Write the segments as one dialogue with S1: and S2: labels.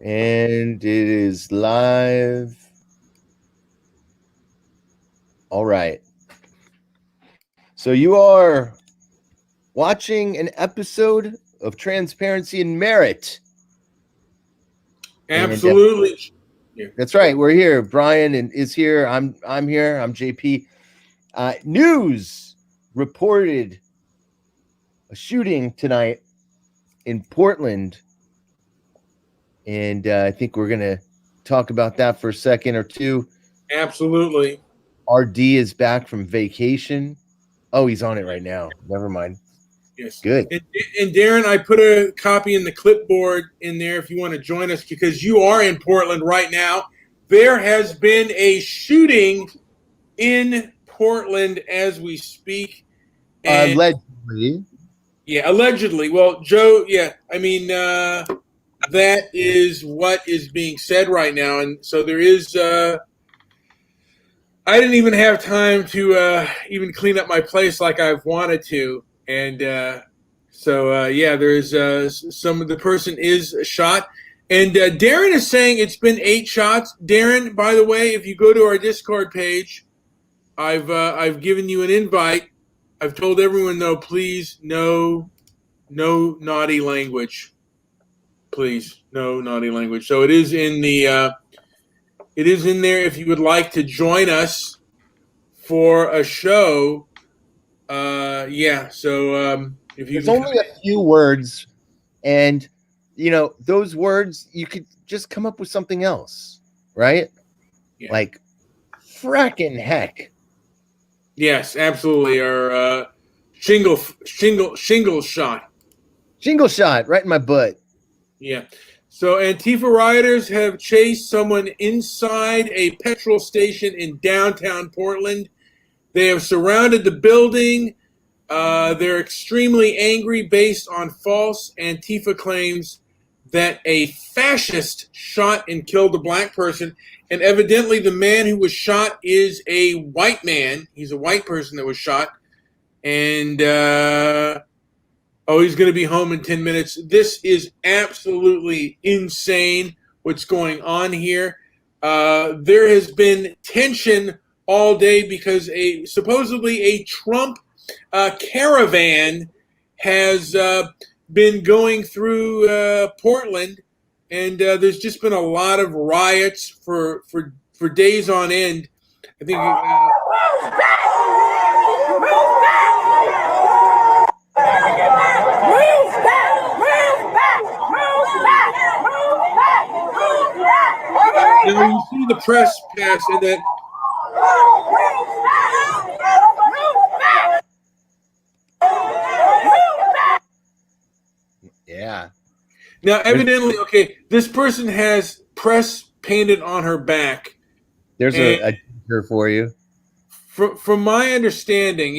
S1: And it is live. All right. So you are watching an episode of Transparency and Merit. And
S2: Absolutely.
S1: that's right. We're here. Brian is here. I'm here. I'm JP. News reported a shooting tonight in Portland. And I think we're going to talk about that for a second or two.
S2: Absolutely.
S1: RD is back from vacation. Oh, he's on it right now. Never mind.
S2: Yes.
S1: Good.
S2: And Darren, I put a copy in the clipboard in there if you want to join us because you are in Portland right now. There has been a shooting in Portland as we speak. And,
S1: Allegedly.
S2: Yeah, allegedly. Well, Joe, yeah, I mean, that is what is being said right now. And so there is I didn't even have time to even clean up my place like I've wanted to. And yeah, there's the person is shot. And Darren is saying it's been 8 shots. Darren, by the way, if you go to our Discord page, I've given you an invite. I've told everyone, though, please, no naughty language. Please, no naughty language. So it is in the it is in there if you would like to join us for a show. If you
S1: There's only a few words, and those words you could just come up with something else, right?
S2: Yeah.
S1: Like fracking heck.
S2: Yes, absolutely. Or shingle shot.
S1: Shingle shot right in my butt.
S2: Yeah. So Antifa rioters have chased someone inside a petrol station in downtown Portland. They have surrounded the building. They're extremely angry based on false Antifa claims that a fascist shot and killed a black person. And evidently the man who was shot is a white man. He's a white person that was shot. And, he's going to be home in 10 minutes. This is absolutely insane what's going on here. There has been tension all day because supposedly a Trump caravan has been going through Portland, and there's just been a lot of riots for days on end. I think. Now you see the press pass and that.
S1: Yeah.
S2: Now, evidently, okay, this person has press painted on her back.
S1: There's a teaser for you.
S2: From my understanding,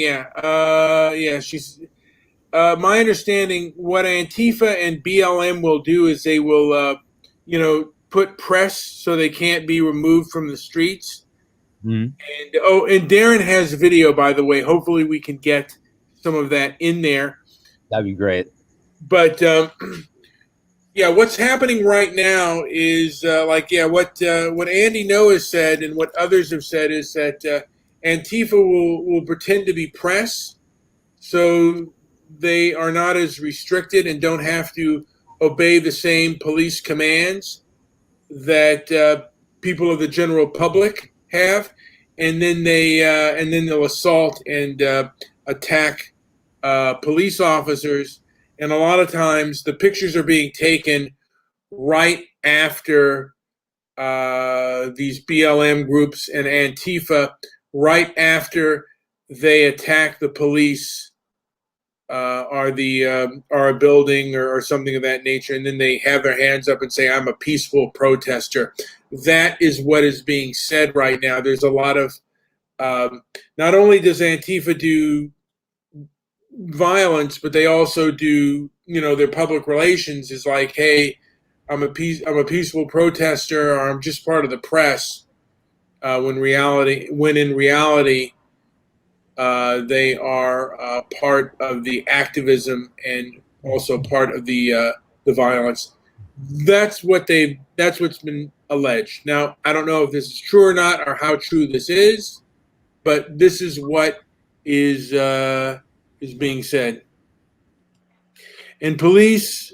S2: she's. My understanding, what Antifa and BLM will do is they will, put press so they can't be removed from the streets.
S1: Mm-hmm.
S2: And Darren has video, by the way. Hopefully, we can get some of that in there.
S1: That'd be great.
S2: But what's happening right now is what Andy Noah said and what others have said is that Antifa will pretend to be press, so they are not as restricted and don't have to obey the same police commands that people of the general public have, and then they'll assault and attack police officers. And a lot of times the pictures are being taken right after these BLM groups and Antifa, right after they attack the police or a building or something of that nature, and then they have their hands up and say, "I'm a peaceful protester." That is what is being said right now. There's a lot of not only does Antifa do violence, but they also do, their public relations is like, "Hey, I'm a peaceful protester," or "I'm just part of the press." When in reality, they are part of the activism and also part of the violence. That's what they've That's what's been alleged. Now, I don't know if this is true or not, or how true this is, but this is what is being said. And police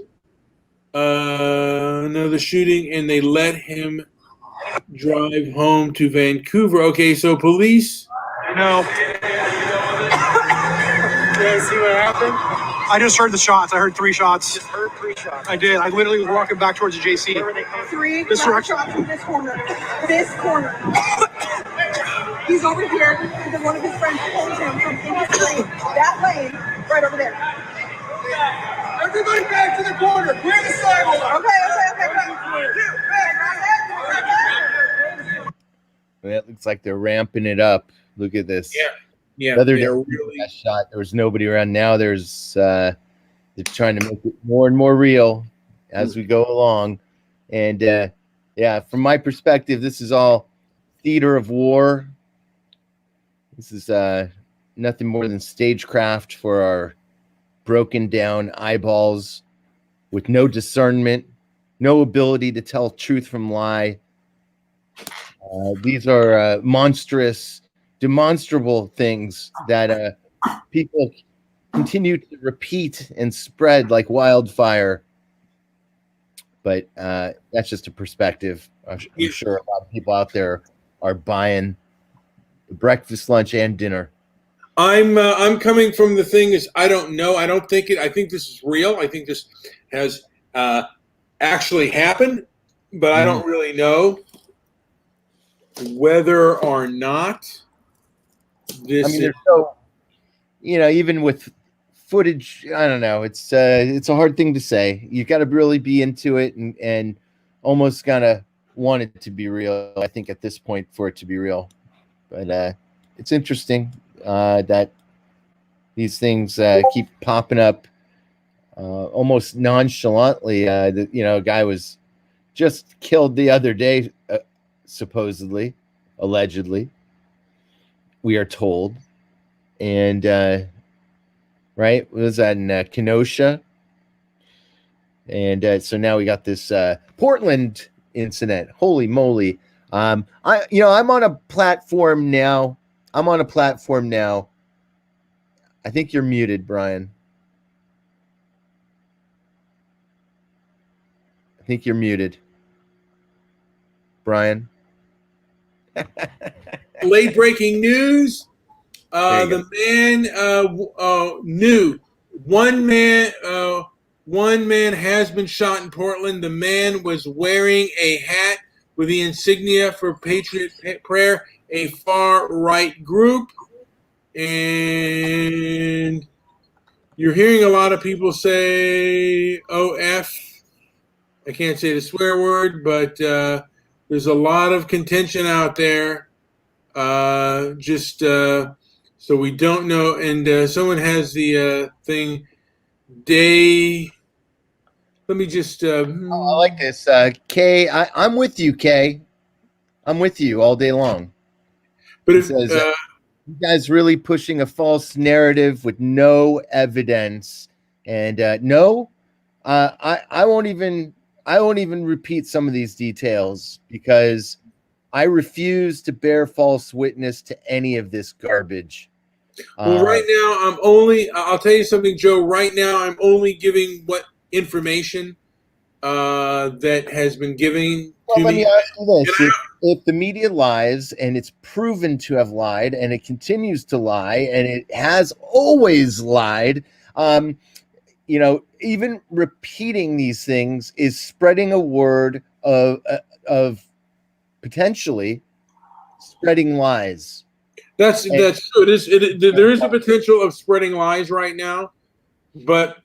S2: know the shooting, and they let him drive home to Vancouver. Okay, so police.
S3: No. You guys see what happened? I just heard the shots. I heard 3 shots.
S4: Just heard 3 shots.
S3: I did. I literally was walking back towards the JC.
S4: Where were they coming from?
S5: 3
S3: This direction.
S5: shots from this corner. This corner. He's over here because one of his friends pulled him from in his lane. That lane, right over there.
S3: Everybody back to the corner. Clear the sidewalk.
S5: Okay.
S1: It looks like they're ramping it up. Look at this.
S2: Yeah.
S1: The other day,
S2: Really.
S1: that shot, there was nobody around. Now there's they're trying to make it more and more real as we go along. And yeah, from my perspective, this is all theater of war. This is nothing more than stagecraft for our broken down eyeballs with no discernment, no ability to tell truth from lie. These are monstrous, demonstrable things that people continue to repeat and spread like wildfire. But that's just a perspective. I'm sure a lot of people out there are buying breakfast, lunch, and dinner.
S2: I'm coming from the thing is I don't know. I don't think it. I think this is real. I think this has actually happened, but I don't really know whether or not this.
S1: I mean, there's so, even with footage, I don't know. It's a hard thing to say. You got to really be into it and almost kind of want it to be real. I think at this point for it to be real, but it's interesting that these things keep popping up almost nonchalantly. A guy was just killed the other day, supposedly, allegedly, we are told. And right, what was that in Kenosha? And so now we got this Portland incident. Holy moly! I'm on a platform now. I think you're muted, Brian. I think you're muted, Brian.
S2: Late breaking news. The man knew one man has been shot in Portland. The man was wearing a hat with the insignia for Patriot Prayer, a far right group. And you're hearing a lot of people say OF. I can't say the swear word, but there's a lot of contention out there. So we don't know. And someone has the thing. Let me just.
S1: I like this. Kay, I'm with you, Kay. I'm with you all day long.
S2: But
S1: it says, you guys really pushing a false narrative with no evidence. And I won't even repeat some of these details because I refuse to bear false witness to any of this garbage.
S2: Well, right now I'll tell you something, Joe. Right now I'm only giving what information that has been given to me.
S1: Let me ask you this. If the media lies and it's proven to have lied and it continues to lie and it has always lied, even repeating these things is spreading a word of potentially spreading lies.
S2: That's true. There is a potential of spreading lies right now, but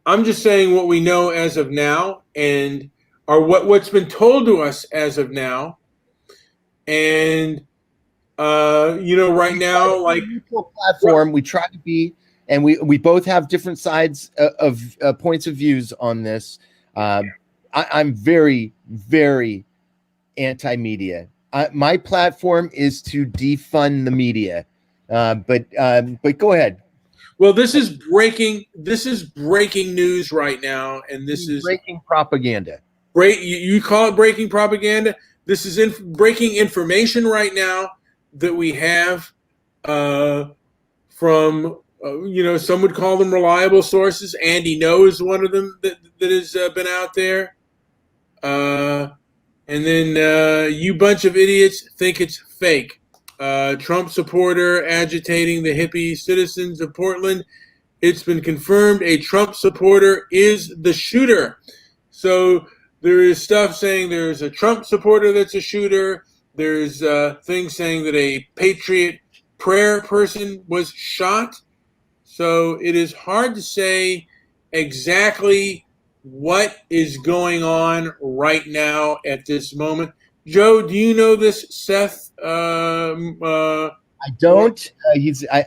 S2: I'm just saying what we know as of now, and or what's been told to us as of now, and right now, like
S1: platform, we try to be, and we both have different sides of points of views on this. I'm very, very anti-media. My platform is to defund the media, but go ahead.
S2: Well, this is breaking news right now, and this is
S1: breaking propaganda.
S2: You call it breaking propaganda. This is breaking information right now that we have from some would call them reliable sources. Andy Ngo is one of them that has been out there. And then you bunch of idiots think it's fake. Trump supporter agitating the hippie citizens of Portland. It's been confirmed a Trump supporter is the shooter. So there is stuff saying there's a Trump supporter that's a shooter. There's things saying that a Patriot Prayer person was shot. So it is hard to say exactly what is going on right now at this moment. Joe, do you know this, Seth?
S1: I don't.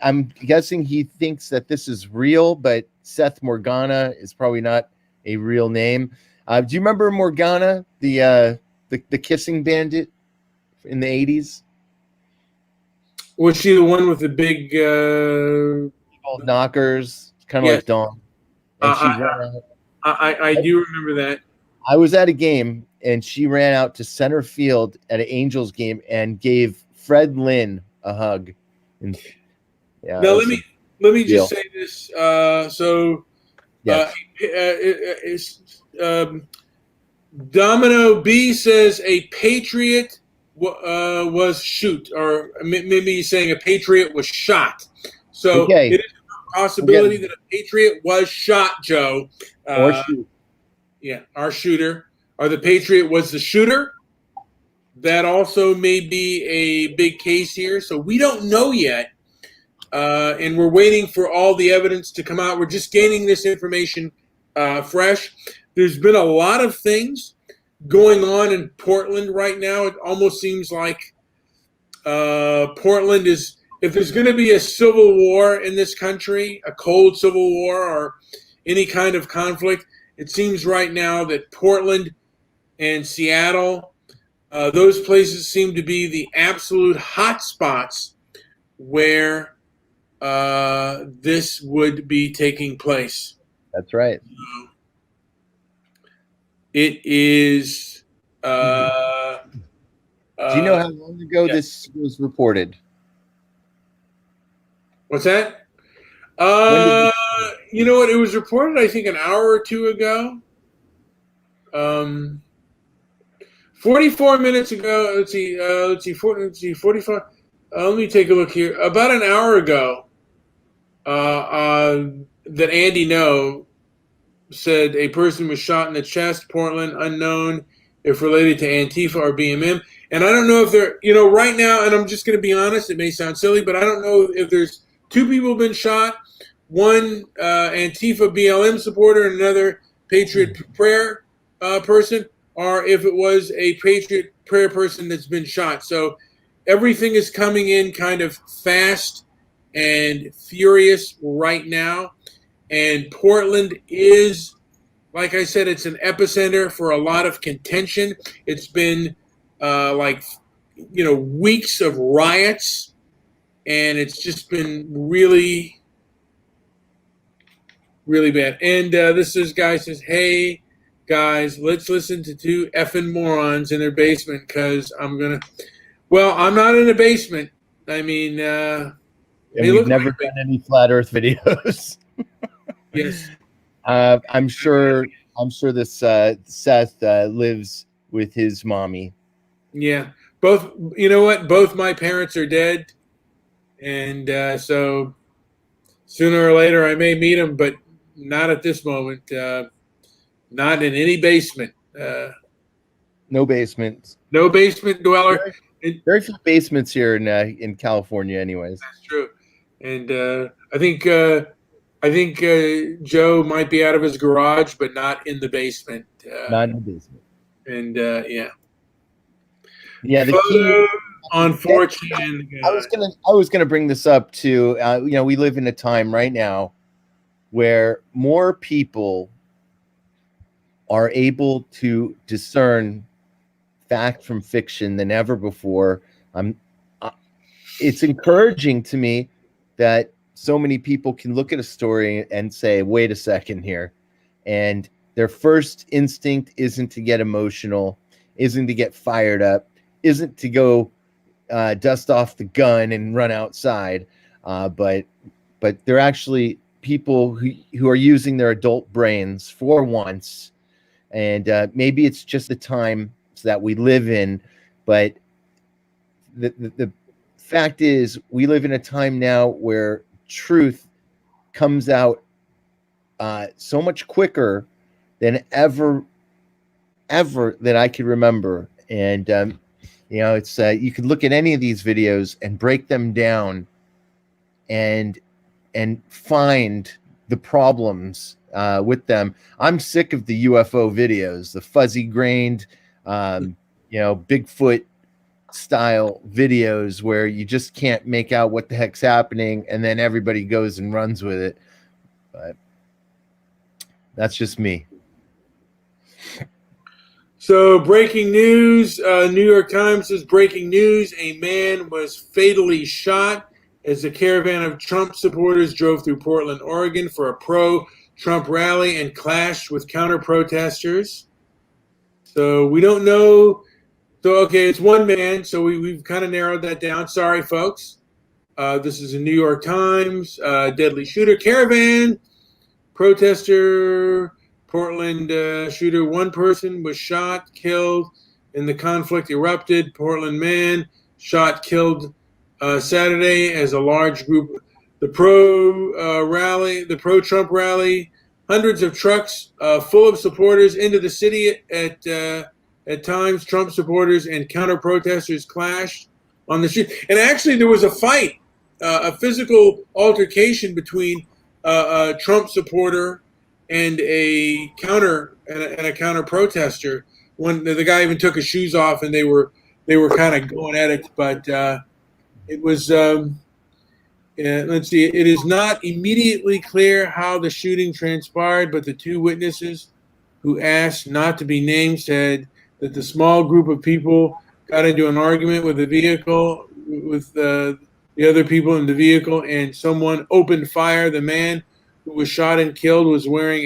S1: I'm guessing he thinks that this is real, but Seth Morgana is probably not a real name. Do you remember Morgana, the kissing bandit in the 80s?
S2: Was she the one with the big
S1: knockers, kind of
S2: yes.
S1: like Dawn? And she ran out.
S2: I do remember that.
S1: I was at a game, and she ran out to center field at an Angels game and gave Fred Lynn a hug. And yeah,
S2: now let me just say this. Domino B says a Patriot was shoot, or maybe he's saying a Patriot was shot. So it is a possibility that a Patriot was shot, Joe.
S1: Or shoot.
S2: Yeah, our shooter. Or the Patriot was the shooter. That also may be a big case here. So we don't know yet. And we're waiting for all the evidence to come out. We're just gaining this information fresh. There's been a lot of things going on in Portland right now. It almost seems like Portland is, if there's going to be a civil war in this country, a cold civil war or any kind of conflict, it seems right now that Portland and Seattle, those places seem to be the absolute hot spots where this would be taking place.
S1: That's right.
S2: It is.
S1: Do you know how long ago this was reported?
S2: What's that? You know what? It was reported, I think, an hour or two ago. 44 minutes ago. Let's see. 45. Let me take a look here. About an hour ago, that Andy Ngo said a person was shot in the chest, Portland, unknown if related to Antifa or BMM. And I don't know if they're, right now, and I'm just going to be honest, it may sound silly, but I don't know if there's two people been shot, one Antifa BLM supporter and another Patriot Prayer person, or if it was a Patriot Prayer person that's been shot. So everything is coming in kind of fast and furious right now. And Portland is, like I said, it's an epicenter for a lot of contention. It's been weeks of riots, and it's just been really, really bad. And this guy says, hey, guys, let's listen to two effing morons in their basement because I'm not in a basement. I mean,
S1: we've never done any flat Earth videos.
S2: Yes.
S1: I'm sure this Seth lives with his mommy.
S2: Yeah. Both, you know what? Both my parents are dead. And so sooner or later I may meet them, but not at this moment. Not in any basement.
S1: No basements.
S2: No basement dweller.
S1: Very few basements here in California anyways.
S2: That's true. And I think Joe might be out of his garage, but not in the basement.
S1: Not in the basement.
S2: And
S1: yeah. The key
S2: on 4chan.
S1: I was gonna bring this up too. We live in a time right now where more people are able to discern fact from fiction than ever before. It's encouraging to me that so many people can look at a story and say, wait a second here. And Their first instinct isn't to get emotional, isn't to get fired up, isn't to go dust off the gun and run outside, but they're actually people who are using their adult brains for once. And maybe it's just the time that we live in, but the fact is we live in a time now where truth comes out so much quicker than ever that I could remember. And it's you can look at any of these videos and break them down and find the problems with them. I'm sick of the UFO videos, the fuzzy grained, Bigfoot style videos where you just can't make out what the heck's happening, and then everybody goes and runs with it. But that's just me.
S2: So, breaking news, New York Times says, breaking news, a man was fatally shot as the Caravan of Trump supporters drove through Portland, Oregon for a pro-Trump rally and clashed with counter-protesters. So, we don't know. So, okay, it's one man, so we've kind of narrowed that down. Sorry, folks. This is a New York Times, deadly shooter, Caravan, protester, Portland shooter. One person was shot, killed, and the conflict erupted. Portland man shot, killed Saturday as a large group. The pro-Trump rally, hundreds of trucks full of supporters into the city at times. Trump supporters and counter-protesters clashed on the street. And actually there was a fight, a physical altercation between a Trump supporter and a counter protester. When the guy even took his shoes off, and they were kind of going at it. But it was let's see. It is not immediately clear how the shooting transpired, but the two witnesses who asked not to be named said that the small group of people got into an argument with the vehicle with the other people in the vehicle, and someone opened fire. The man who was shot and killed was wearing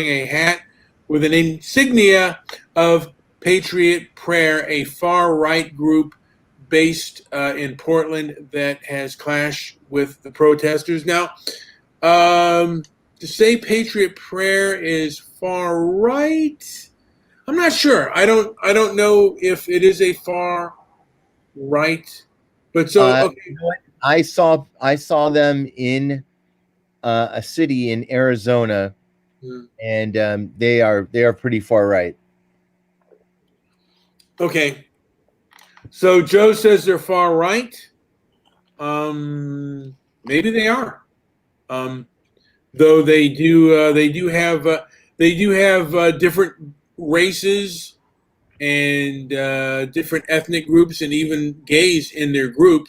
S2: a hat with an insignia of Patriot Prayer, a far-right group based in Portland that has clashed with the protesters. Now, to say Patriot Prayer is far-right, I'm not sure. I don't know if it is a far-right, but so okay.
S1: You know what? I saw them in a city in Arizona, and they are pretty far right.
S2: Okay, so Joe says they're far right. Maybe they are, though they do have different races and different ethnic groups and even gays in their group.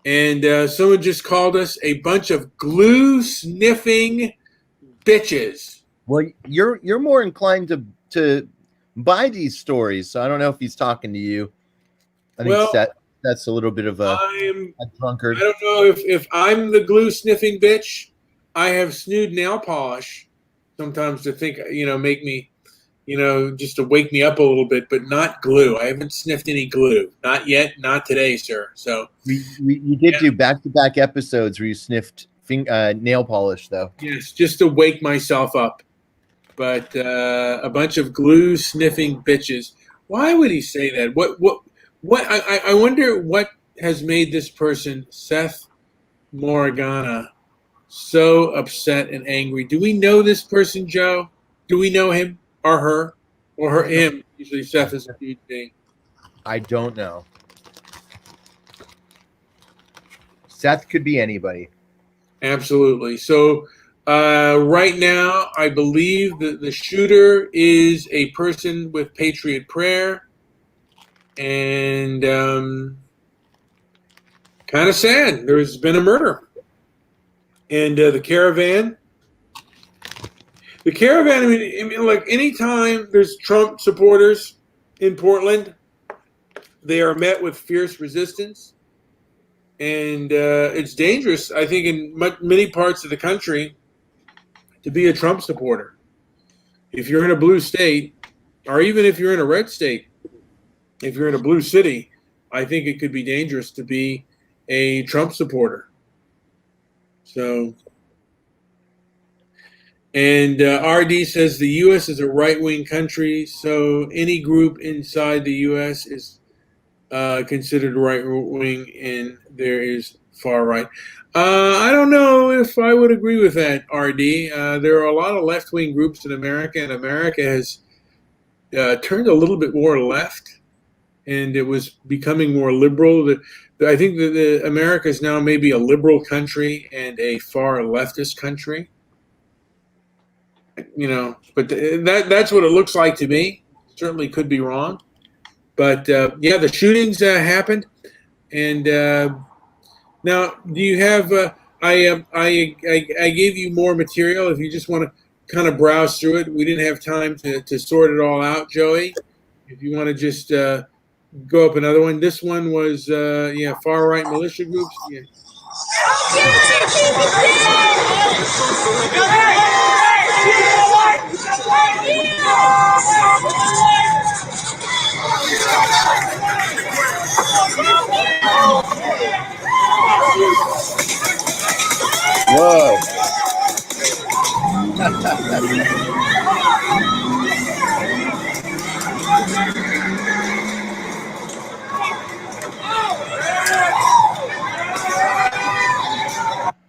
S2: And someone just called us a bunch of glue-sniffing bitches.
S1: Well, you're more inclined to buy these stories, so I don't know if he's talking to you. I think that's a little bit of a drunkard.
S2: I don't know if I'm the glue-sniffing bitch. I have snood nail polish sometimes to think, make me, just to wake me up a little bit, but not glue. I haven't sniffed any glue. Not yet. Not today, sir. So
S1: you did do back-to-back episodes where you sniffed nail polish, though.
S2: Yes, just to wake myself up. But a bunch of glue-sniffing bitches. Why would he say that? What? I wonder what has made this person, Seth Morgana, so upset and angry. Do we know this person, Joe? Do we know him or her or him? Usually Seth is a huge thing.
S1: I don't know. Seth could be anybody.
S2: Absolutely. So right now, I believe that the shooter is a person with Patriot Prayer. And kind of sad. There's been a murder. And the Caravan, I mean, like anytime there's Trump supporters in Portland, they are met with fierce resistance. And it's dangerous, I think, in many parts of the country to be a Trump supporter. If you're in a blue state, or even if you're in a red state, if you're in a blue city, I think it could be dangerous to be a Trump supporter. So, and RD says the U.S. is a right-wing country, so any group inside the U.S. is considered right-wing, and there is far right. I don't know if I would agree with that, RD. There are a lot of left-wing groups in America, and America has turned a little bit more left, and it was becoming more liberal. I think that America is now maybe a liberal country and a far leftist country. But that's what it looks like to me. Certainly could be wrong. But yeah, the shootings happened, and now do you have? I gave you more material. If you just want to kind of browse through it, we didn't have time to sort it all out, Joey. If you want to just go up another one. This one was far right militia groups. Yeah.
S1: Whoa.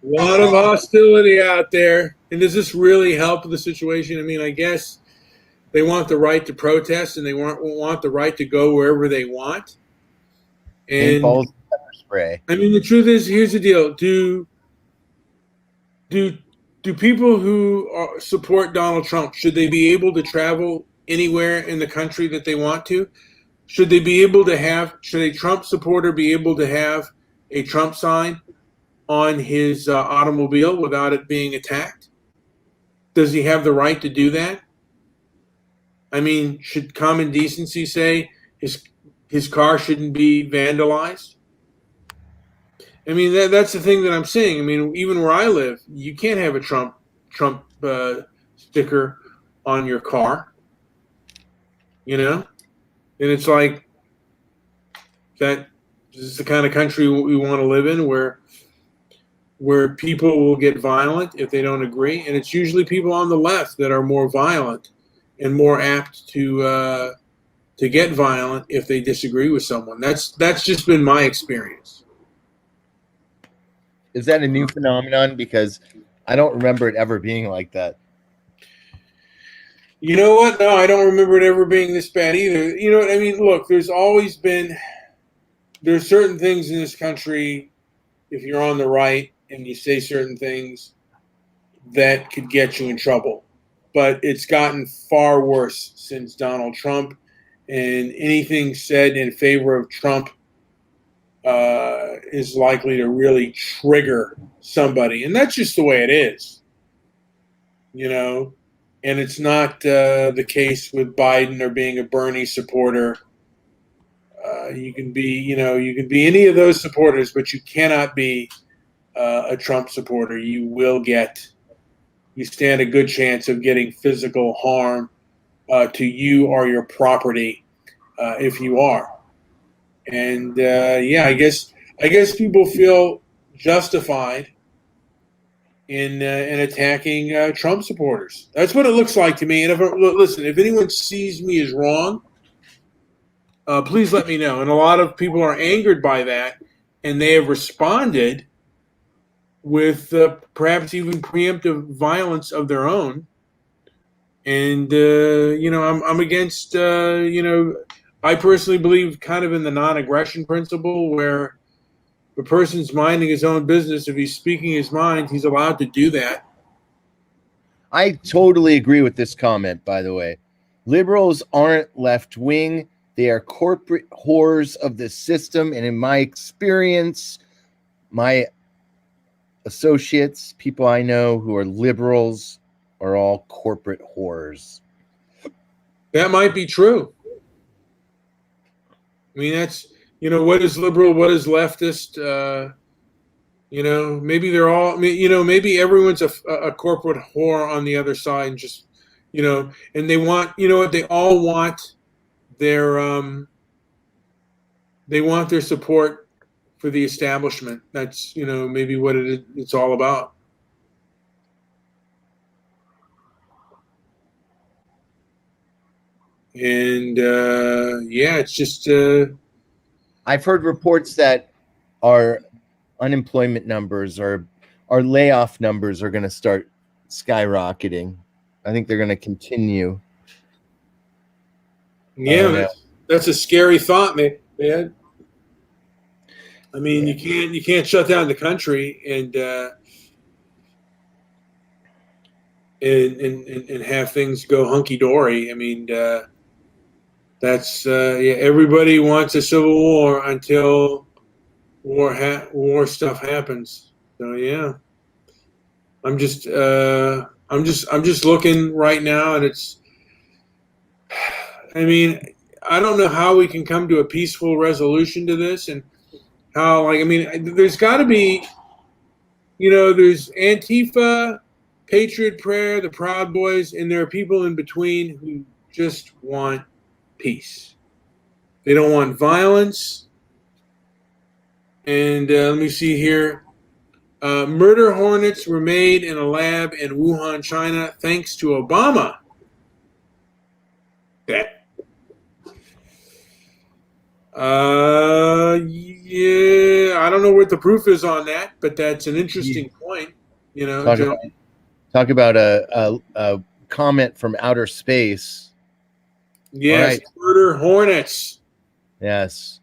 S2: A lot of hostility out there. And does this really help the situation? I mean, I guess they want the right to protest and they want the right to go wherever they want. And
S1: Paintballs, pepper spray.
S2: I mean, the truth is, here's the deal. Do people who support Donald Trump, should they be able to travel anywhere in the country that they want to? Should a Trump supporter be able to have a Trump sign on his automobile without it being attacked? Does he have the right to do that? I mean, should common decency say his car shouldn't be vandalized? I mean, that's the thing that I'm saying. I mean, even where I live, you can't have a Trump sticker on your car. And it's like that. This is the kind of country we want to live in, where people will get violent if they don't agree, and it's usually people on the left that are more violent and more apt to get violent if they disagree with someone. That's just been my experience.
S1: Is that a new phenomenon? Because I don't remember it ever being like that.
S2: You know what? No, I don't remember it ever being this bad either. You know what I mean? Look, there's certain things in this country, if you're on the right and you say certain things, that could get you in trouble. But it's gotten far worse since Donald Trump, and anything said in favor of Trump is likely to really trigger somebody. And that's just the way it is. And it's not the case with Biden or being a Bernie supporter. You can be any of those supporters, but you cannot be a Trump supporter. You stand a good chance of getting physical harm to you or your property if you are. And I guess people feel justified in attacking Trump supporters. That's what it looks like to me. And if anyone sees me as wrong, please let me know. And a lot of people are angered by that, and they have responded with perhaps even preemptive violence of their own. And I'm against. I personally believe kind of in the non-aggression principle, where the person's minding his own business. If he's speaking his mind, he's allowed to do that.
S1: I totally agree with this comment, by the way. Liberals aren't left-wing. They are corporate whores of the system. And in my experience, my associates, people I know who are liberals, are all corporate whores.
S2: That might be true. I mean, that's, what is liberal, what is leftist? Maybe they're all. Maybe everyone's a corporate whore on the other side, and just, and they want. What they all want their they want their support for the establishment. That's maybe what it's all about. And yeah, it's just.
S1: I've heard reports that our unemployment numbers or our layoff numbers are going to start skyrocketing. I think they're going to continue.
S2: Yeah, that's a scary thought, man. I mean, you can't shut down the country and have things go hunky dory. I mean, that's everybody wants a civil war until war stuff happens. So yeah, I'm just looking right now, and it's. I mean, I don't know how we can come to a peaceful resolution to this, and how, there's got to be, there's Antifa, Patriot Prayer, the Proud Boys, and there are people in between who just want peace. They don't want violence. And let me see here. Murder hornets were made in a lab in Wuhan, China, thanks to Obama. Yeah, I don't know what the proof is on that, but that's an interesting point.
S1: Talk about a comment from outer space.
S2: Yes, right. Murder hornets.
S1: Yes,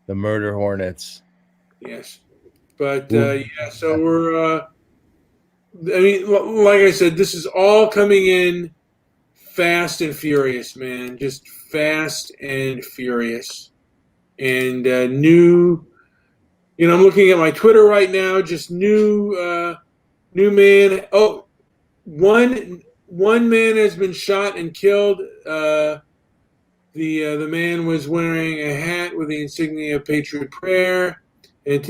S1: the murder hornets.
S2: Yes, but so we're. I mean, like I said, this is all coming in fast and furious, man. Just fast and furious, and new. I'm looking at my Twitter right now. Just new man. Oh, one man has been shot and killed. The man was wearing a hat with the insignia of Patriot Prayer, and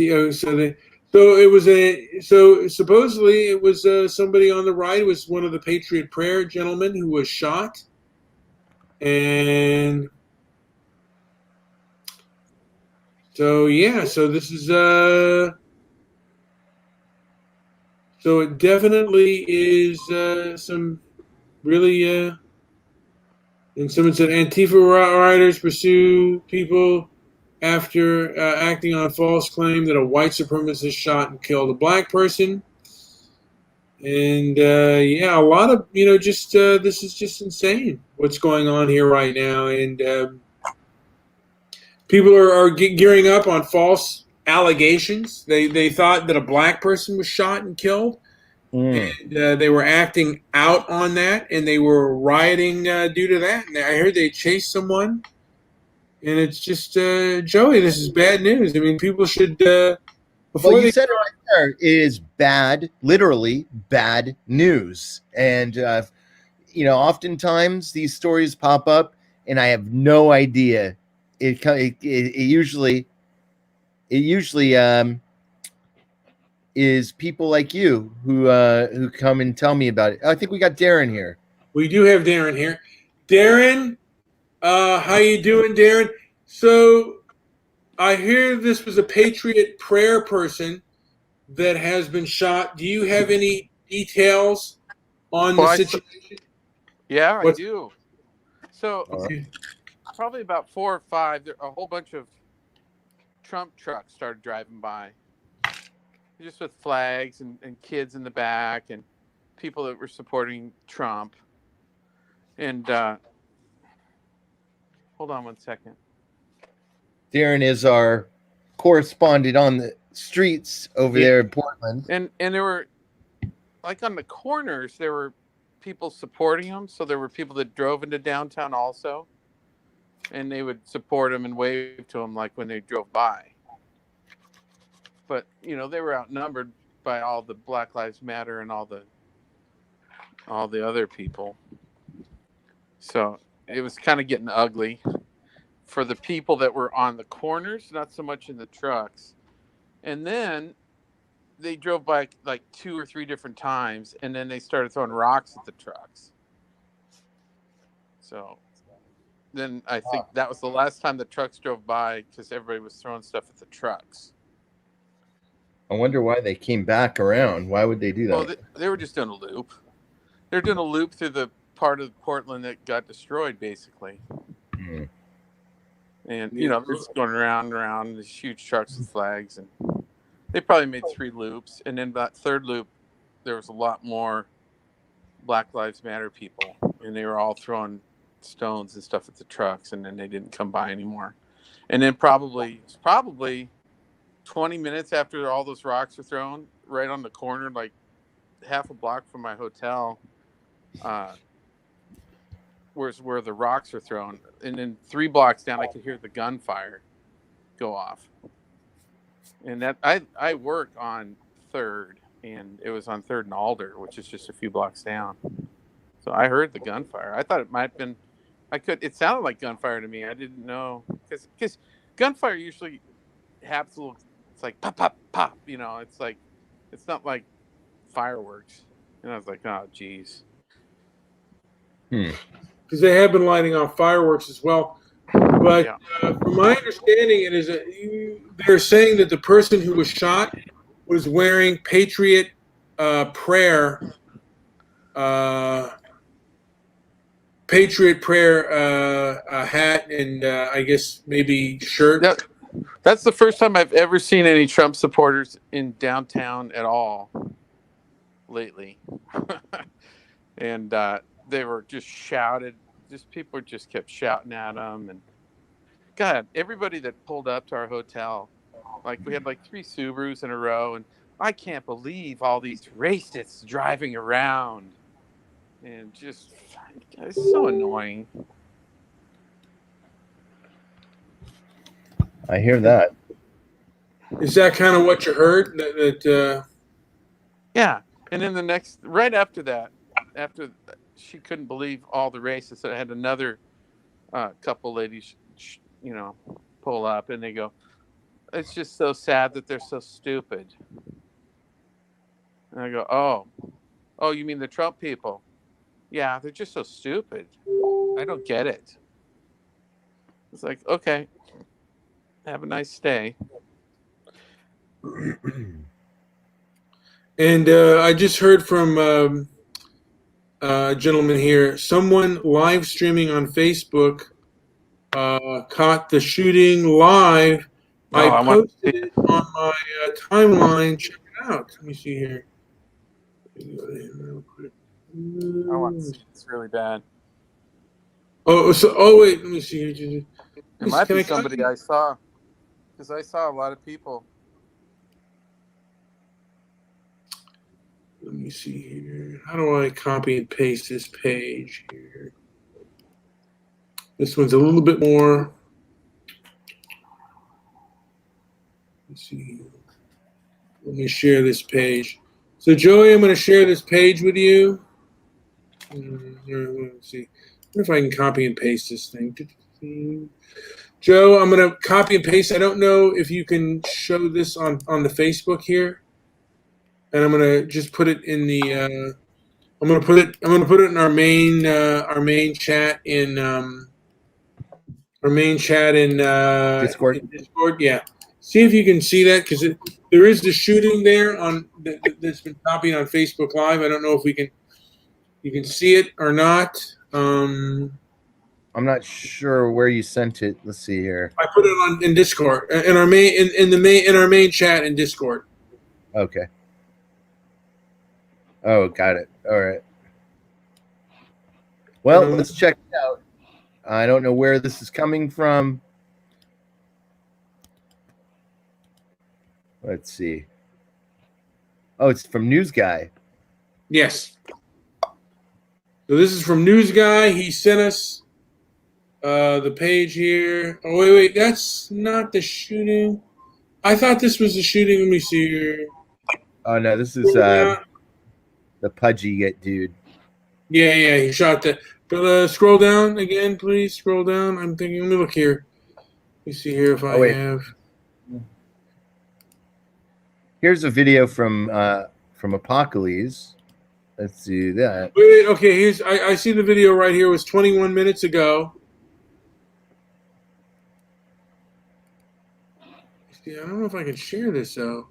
S2: supposedly it was somebody on the right. It was one of the Patriot Prayer gentlemen who was shot, and so this is so it definitely is some really. And someone said Antifa rioters pursue people after acting on a false claim that a white supremacist shot and killed a black person. And a lot of this is just insane what's going on here right now, and people are gearing up on false allegations. They thought that a black person was shot and killed. And they were acting out on that, and they were rioting due to that. And I heard they chased someone, and it's just Joey. This is bad news. I mean, people should.
S1: Well, you said it right there. It is bad, literally bad news, and oftentimes these stories pop up, and I have no idea. It usually is people like you who come and tell me about it. I think we got Darren here.
S2: We do have Darren here. Darren, how you doing, Darren? So I hear this was a Patriot Prayer person that has been shot. Do you have any details on the situation?
S4: Yeah, I do. So probably about 4 or 5, a whole bunch of Trump trucks started driving by. Just with flags and kids in the back and people that were supporting Trump. And hold on one second.
S1: Darren is our correspondent on the streets over there in Portland.
S4: And there were, like on the corners, there were people supporting him. So there were people that drove into downtown also. And they would support him and wave to him like when they drove by. But, they were outnumbered by all the Black Lives Matter and all the other people. So it was kind of getting ugly for the people that were on the corners, not so much in the trucks. And then they drove by like 2 or 3 different times, and then they started throwing rocks at the trucks. So then I think that was the last time the trucks drove by, because everybody was throwing stuff at the trucks.
S1: I wonder why they came back around. Why would they do that?
S4: Well, they were just doing a loop. They're doing a loop through the part of Portland that got destroyed, basically.
S1: Hmm.
S4: And, you know, they're just going around and around, these huge trucks with flags. And they probably made 3 loops. And then that third loop, there was a lot more Black Lives Matter people. And they were all throwing stones and stuff at the trucks. And then they didn't come by anymore. And then probably 20 minutes after all those rocks were thrown, right on the corner, like half a block from my hotel, where the rocks were thrown, and then 3 blocks down, I could hear the gunfire go off. And that I work on 3rd, and it was on 3rd and Alder, which is just a few blocks down. So I heard the gunfire. I thought it might have been, it sounded like gunfire to me. I didn't know, because gunfire usually happens a little. It's like pop, pop, pop. You know, it's not like fireworks. And I was like, oh, geez.
S2: Because they have been lighting off fireworks as well. But from my understanding, it is they're saying that the person who was shot was wearing Patriot Prayer hat and I guess maybe shirt.
S4: That's the first time I've ever seen any Trump supporters in downtown at all lately. And they were just shouted. Just people just kept shouting at them. And God, everybody that pulled up to our hotel, like we had like 3 Subarus in a row, and I can't believe all these racists driving around. And just, it's so annoying.
S1: I hear that.
S2: Is that kind of what you heard?
S4: Yeah. And then right after that, after she couldn't believe all the racists, I had another couple ladies, pull up, and they go, it's just so sad that they're so stupid. And I go, oh, you mean the Trump people? Yeah, they're just so stupid. I don't get it. It's like, okay, have a nice stay.
S2: And I just heard from a gentleman here. Someone live streaming on Facebook caught the shooting live. I posted it on my timeline. Check it out. Let me see here. Let me go there real quick.
S4: I want to see it. It's really bad.
S2: Wait, let me see here.
S4: It might be somebody I saw, because I saw a lot of people.
S2: Let me see here. How do I copy and paste this page here? This one's a little bit more. Let's see. Let me share this page. So, Joey, I'm going to share this page with you. Let's see. I wonder if I can copy and paste this thing. Joe, I'm going to copy and paste. I don't know if you can show this on the Facebook here. And I'm going to just put it in the I'm going to put it in our main chat in
S1: Discord.
S2: In Discord, yeah. See if you can see that, because there is the shooting there that's been copied on Facebook Live. I don't know if you can see it or not.
S1: I'm not sure where you sent it. Let's see here.
S2: I put it in Discord in our main chat in Discord.
S1: Okay. Oh, got it. All right. Well, let's check it out. I don't know where this is coming from. Let's see. Oh, it's from News Guy.
S2: Yes. So this is from News Guy. He sent us the page here. Oh, wait. That's not the shooting. I thought this was the shooting. Let me see here.
S1: Oh, no. This is the pudgy dude.
S2: Yeah. He shot that. But scroll down again, please. Scroll down. I'm thinking. Let me look here. Let me see here if I have.
S1: Here's a video from Apocalypse. Let's do that.
S2: Wait, okay, here's I see the video right here. It was 21 minutes ago. See, I don't know if I can share this though.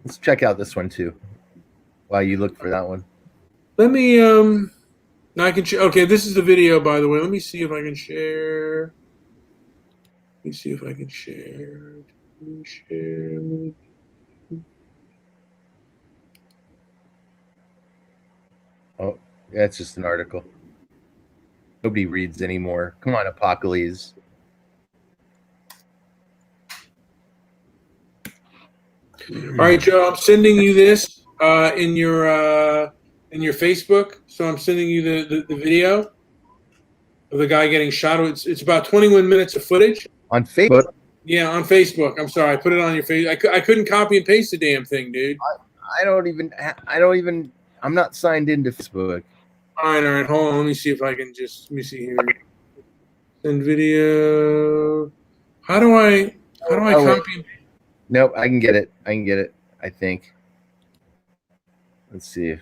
S1: Let's check out this one too, while you look for that one.
S2: Let me now I can okay, this is the video, by the way. Let me see if I can share. Let me see if I can share.
S1: Oh, yeah, it's just an article. Nobody reads anymore. Come on, Apocalypse.
S2: All right, Joe, I'm sending you this in your Facebook. So I'm sending you the video of the guy getting shot. It's about 21 minutes of footage.
S1: On Facebook?
S2: Yeah, on Facebook. I'm sorry, I put it on your face. I couldn't copy and paste the damn thing, dude.
S1: I don't even. I'm not signed into Facebook.
S2: All right. Hold on. Let me see if I can just. Let me see here. Send video. How do I copy?
S1: Nope, I can get it. I think. Let's see.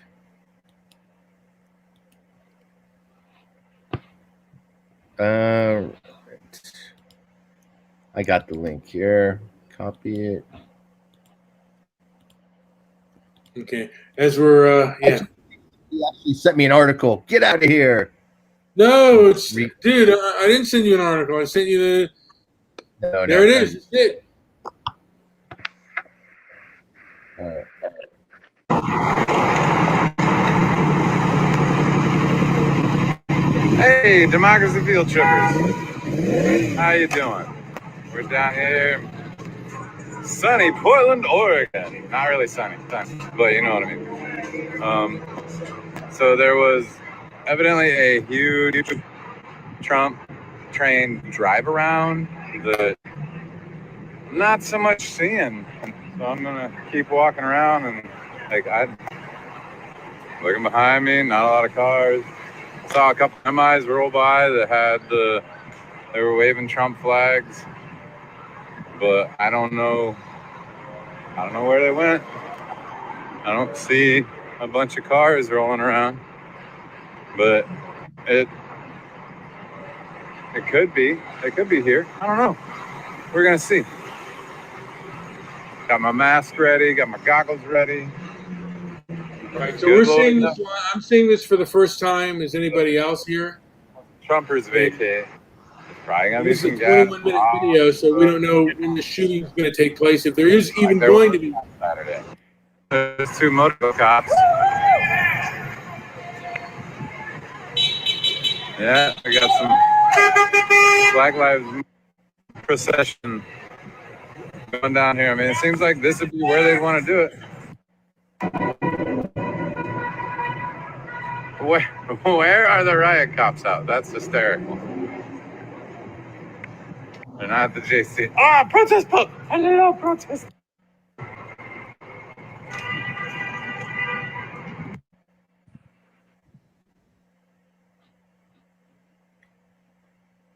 S1: I got the link here. Copy it.
S2: Okay. As we're yeah.
S1: He actually sent me an article. Get out of here.
S2: No, it's dude. I didn't send you an article. I sent you the.
S1: No,
S2: there it is. It's it.
S6: Hey, Democracy Field Trippers. How you doing? We're down here, sunny Portland, Oregon. Not really sunny, but you know what I mean. So there was evidently a huge Trump train drive around that I'm not so much seeing. So I'm gonna keep walking around and looking behind me, not a lot of cars. Saw a couple semis roll by that they were waving Trump flags, but I don't know where they went. I don't see a bunch of cars rolling around, but it could be here. I don't know. We're gonna see. Got my mask ready, got my goggles ready.
S2: Right, so we're seeing this. I'm seeing this for the first time. Is anybody else here?
S6: Trumpers vacate. Probably gonna be
S2: This is
S6: some
S2: a
S6: gas.
S2: 21-minute video, so we don't know when the shooting is going to take place. If there is even going to be.
S6: Saturday. There's two motor cops. Yeah, we got some Black Lives Matter procession going down here. I mean, it seems like this would be where they'd want to do it. Where are the riot cops out? That's hysterical. They're not at the JC. Ah, protest pub! Hello, protest.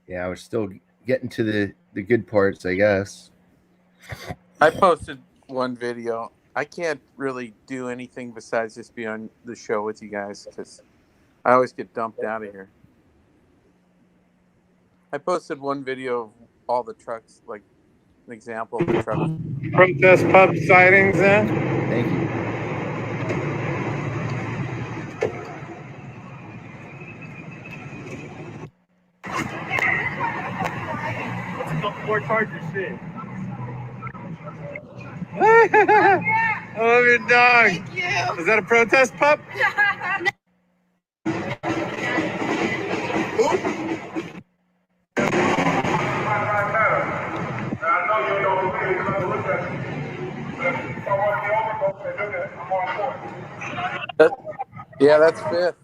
S1: Yeah, we're still getting to the good parts, I guess.
S4: I posted one video. I can't really do anything besides just be on the show with you guys because I always get dumped out of here. I posted one video of all the trucks, like an example of the trucks.
S6: Protest pub sightings then?
S1: Thank you.
S3: More Charger shit.
S6: I love your dog.
S5: Thank you.
S6: Is that a protest pup?
S4: Yeah, that's fifth.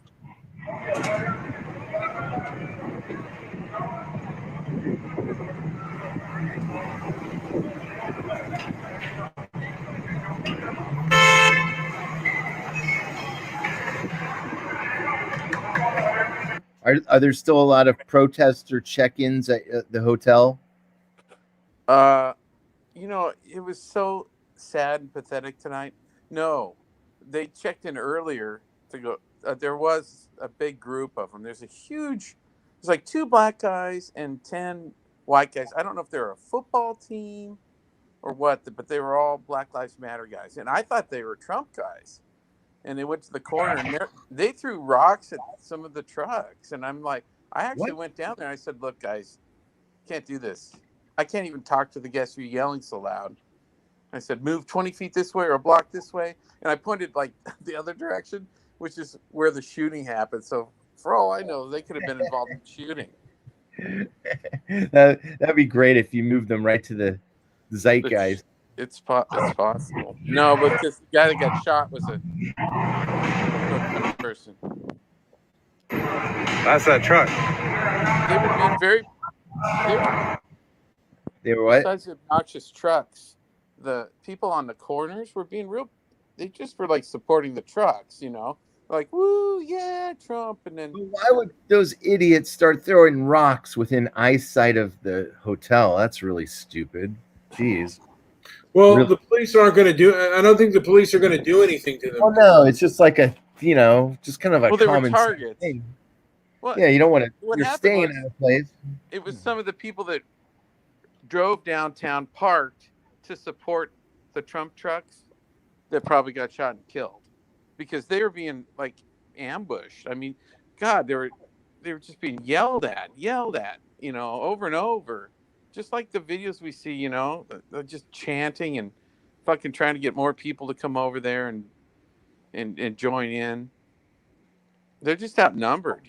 S1: Are there still a lot of protests or check-ins at the hotel?
S4: It was so sad and pathetic tonight. No, they checked in earlier to go. There was a big group of them. There's like 2 black guys and 10 white guys. I don't know if they're a football team or what, but they were all Black Lives Matter guys. And I thought they were Trump guys. And they went to the corner and they threw rocks at some of the trucks. And I'm like, I actually went down there and I said, look, guys, can't do this. I can't even talk to the guests. You're yelling so loud. I said, move 20 feet this way or a block this way. And I pointed like the other direction, which is where the shooting happened. So for all I know, they could have been involved in shooting.
S1: That'd be great if you moved them right to the zeitgeist.
S4: It's possible. No, but this guy that got shot was a person.
S6: That's that truck.
S4: They were being very.
S1: They were what?
S4: Besides the obnoxious trucks, the people on the corners were being real. They just were like supporting the trucks, like woo, yeah, Trump, and then.
S1: Why would those idiots start throwing rocks within eyesight of the hotel? That's really stupid. Jeez.
S2: Well,
S1: Really?
S2: the police aren't going to do. I don't think the police are going to do anything to them.
S1: Well, no, it's just like a, just kind of a
S4: they
S1: common
S4: were targets.
S1: thing.
S4: Well,
S1: Yeah, you don't want to.
S4: what
S1: You're
S4: happened
S1: staying
S4: was-
S1: at a place.
S4: It was some of the people that drove downtown, parked to support the Trump trucks, that probably got shot and killed because they were being like ambushed. I mean, God, they were just being yelled at, over and over. Just like the videos we see, they're just chanting and fucking trying to get more people to come over there and join in. They're just outnumbered,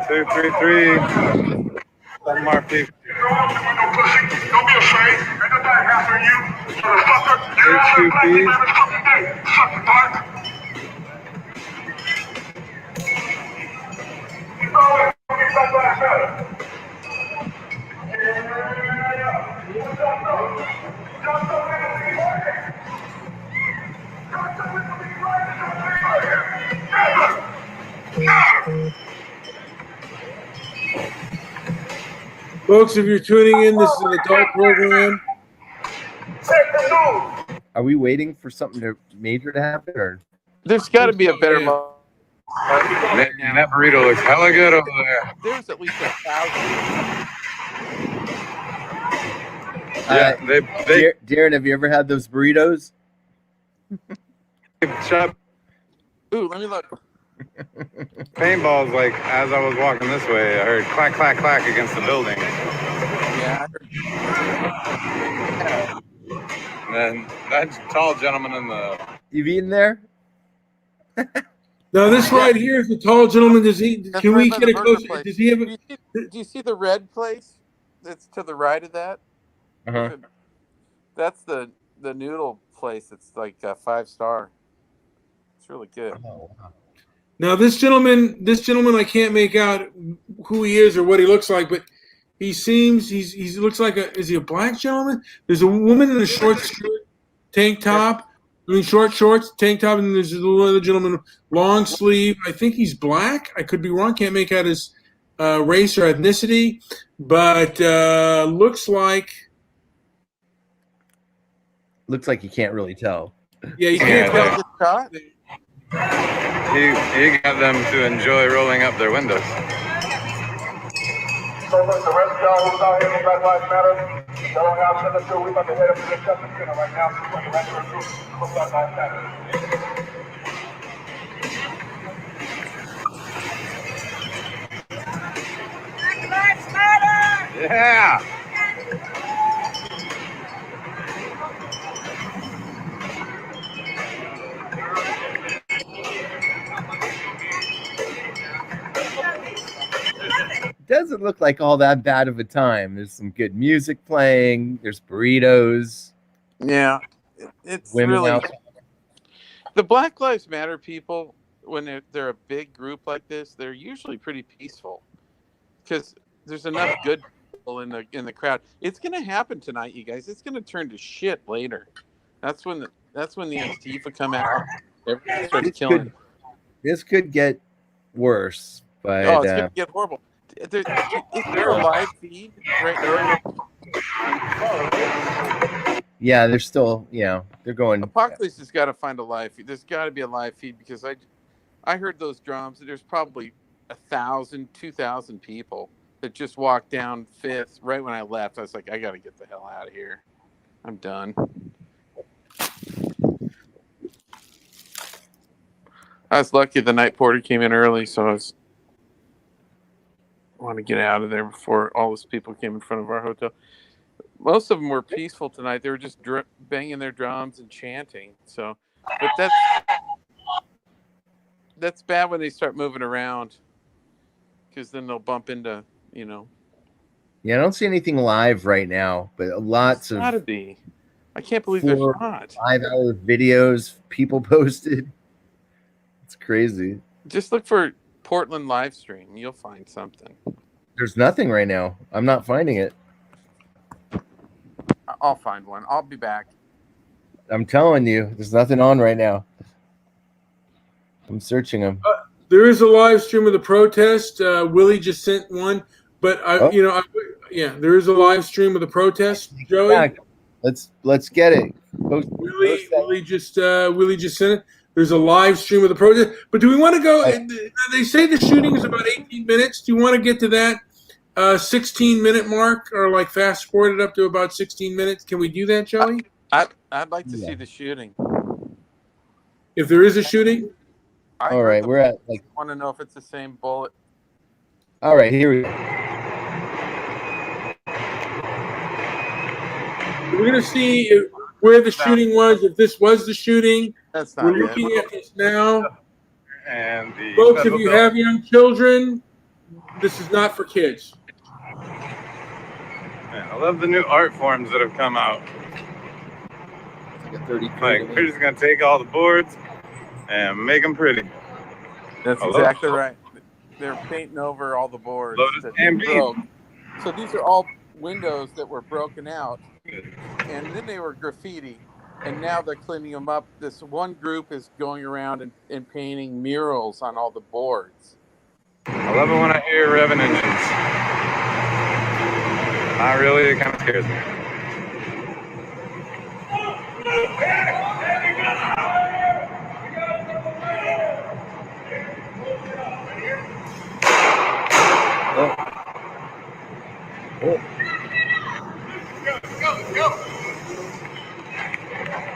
S6: Two, three, three. One more people.
S3: Don't be afraid. Ain't nobody after you. Motherfucker.
S6: HQP.
S2: Folks, if you're tuning in, this is an adult program.
S1: Are we waiting for something major to happen, or?
S4: There's got to be a better law.
S6: That burrito looks hella good over there.
S4: There's at least 1,000.
S6: Yeah,
S1: Darren, have you ever had those burritos?
S6: shot
S4: Ooh, let me look.
S6: paintballs. Like as I was walking this way, I heard clack, clack, clack against the building.
S4: Yeah, I
S6: And then that tall gentleman in the
S1: You've eaten there?
S2: Now, this right here is the tall gentleman. Does he?
S4: That's
S2: Can
S4: right
S2: we
S4: by
S2: get
S4: the
S2: a
S4: burger
S2: close?
S4: place.
S2: Does he have?
S4: Do you see the red place that's to the right of that?
S1: Uh-huh.
S4: That's the noodle place. It's like a 5-star. It's really good.
S1: Oh, wow.
S2: Now, this gentleman, I can't make out who he is or what he looks like, but he seems he looks like is he a black gentleman? There's a woman in a short skirt, tank top. I mean, short shorts, tank top, and there's another gentleman, long sleeve. I think he's black. I could be wrong. Can't make out his race or ethnicity, but looks like
S1: You can't really tell.
S2: yeah, you
S6: Yeah,
S2: can't
S6: yeah.
S2: tell.
S4: Good shot.
S6: he got them to enjoy rolling up their windows.
S3: So look, the rest of y'all who's out here for Black Lives Matter, y'all don't have nothing to do. We about to head up to the Justice Center right now. So the rest of the group for Black Lives Matter. Black Lives Matter!
S6: Yeah.
S1: It doesn't look like all that bad of a time. There's some good music playing. There's burritos.
S4: Yeah, it's
S1: Women
S4: really
S1: out.
S4: the Black Lives Matter people. When they're a big group like this, they're usually pretty peaceful because there's enough good in the crowd. It's going to happen tonight, you guys. It's going to turn to shit later. That's when the Antifa come out. Everybody starts killing.
S1: This could get worse, but
S4: Oh, it's going to get horrible. Is there a live feed right now?
S1: yeah, they're still, they're going.
S4: Apocalypse has got to find a live feed. There's got to be a live feed because I heard those drums. There's probably 1,000, 2,000 people that just walked down Fifth right when I left. I was like, I got to get the hell out of here. I'm done. I was lucky the night porter came in early, so I want to get out of there before all those people came in front of our hotel. Most of them were peaceful tonight. They were just banging their drums and chanting. So, but that's bad when they start moving around, because then they'll bump into,
S1: Yeah, I don't see anything live right now, but lots of.
S4: Gotta be. I can't believe there's not
S1: 5-hour videos people posted. It's crazy.
S4: Just look for Portland live stream. You'll find something.
S1: There's nothing right now. I'm not finding it.
S4: I'll find one. I'll be back.
S1: I'm telling you, there's nothing on right now. I'm searching them.
S2: There is a live stream of the protest. Willie just sent one, but there is a live stream of the protest. Joey,
S1: yeah, let's get it.
S2: Willie just sent it. There's a live stream of the protest. But do we want to go? They say the shooting is about 18 minutes. Do you want to get to that 16-minute mark, or like fast forward it up to about 16 minutes? Can we do that, Joey?
S4: I'd like to see the shooting.
S2: If there is a shooting.
S1: All right, we're at
S4: I want to know if it's the same bullet.
S1: All right, here we go.
S2: We're going to see where the shooting was, if this was the shooting.
S4: That's not
S2: We're looking at this now.
S6: And
S2: Folks, if you have young children, this is not for kids.
S6: Man, I love the new art forms that have come out. Like, we're just going to take all the boards and make them pretty.
S4: That's exactly right. They're painting over all the boards that broke. So these are all windows that were broken out, and then they were graffiti, and now they're cleaning them up. This one group is going around and painting murals on all the boards.
S6: I love it when I hear revving engines. Not really, it kind of scares me.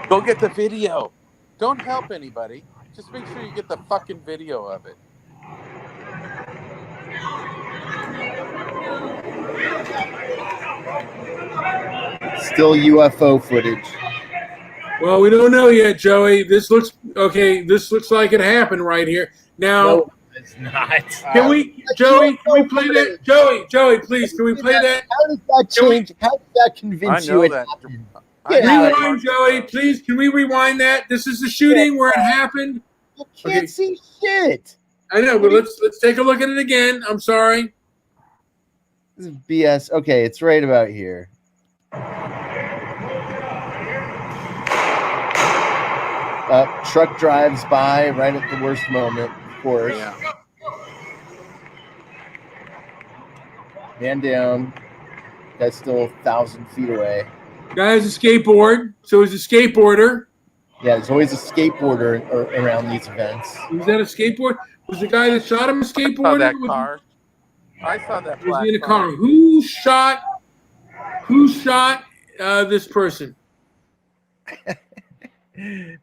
S4: Go get the video. Don't help anybody. Just make sure you get the fucking video of it.
S1: Still UFO footage.
S2: Well, we don't know yet, Joey. This looks okay. This looks like it happened right here. Now,
S1: no, it's not.
S2: Can we, Joey? Can we play that? Joey, please, can we play that?
S1: How does that change? How does that convince you it happened?
S2: Rewind, Joey, please. Can we rewind that? This is the shooting where it happened.
S1: You can't see shit.
S2: I know, but let's take a look at it again. I'm sorry.
S1: This is BS. Okay, it's right about here. Truck drives by right at the worst moment, of course.
S4: Yeah.
S1: Man down. Guy's still 1,000 feet away.
S2: Guy has a skateboard, so he's a skateboarder.
S1: Yeah, there's always a skateboarder around these events.
S2: Was that a skateboard? Was the guy that shot him a skateboarder?
S4: I saw that car. I saw that.
S2: Was he in a car? Who shot this person?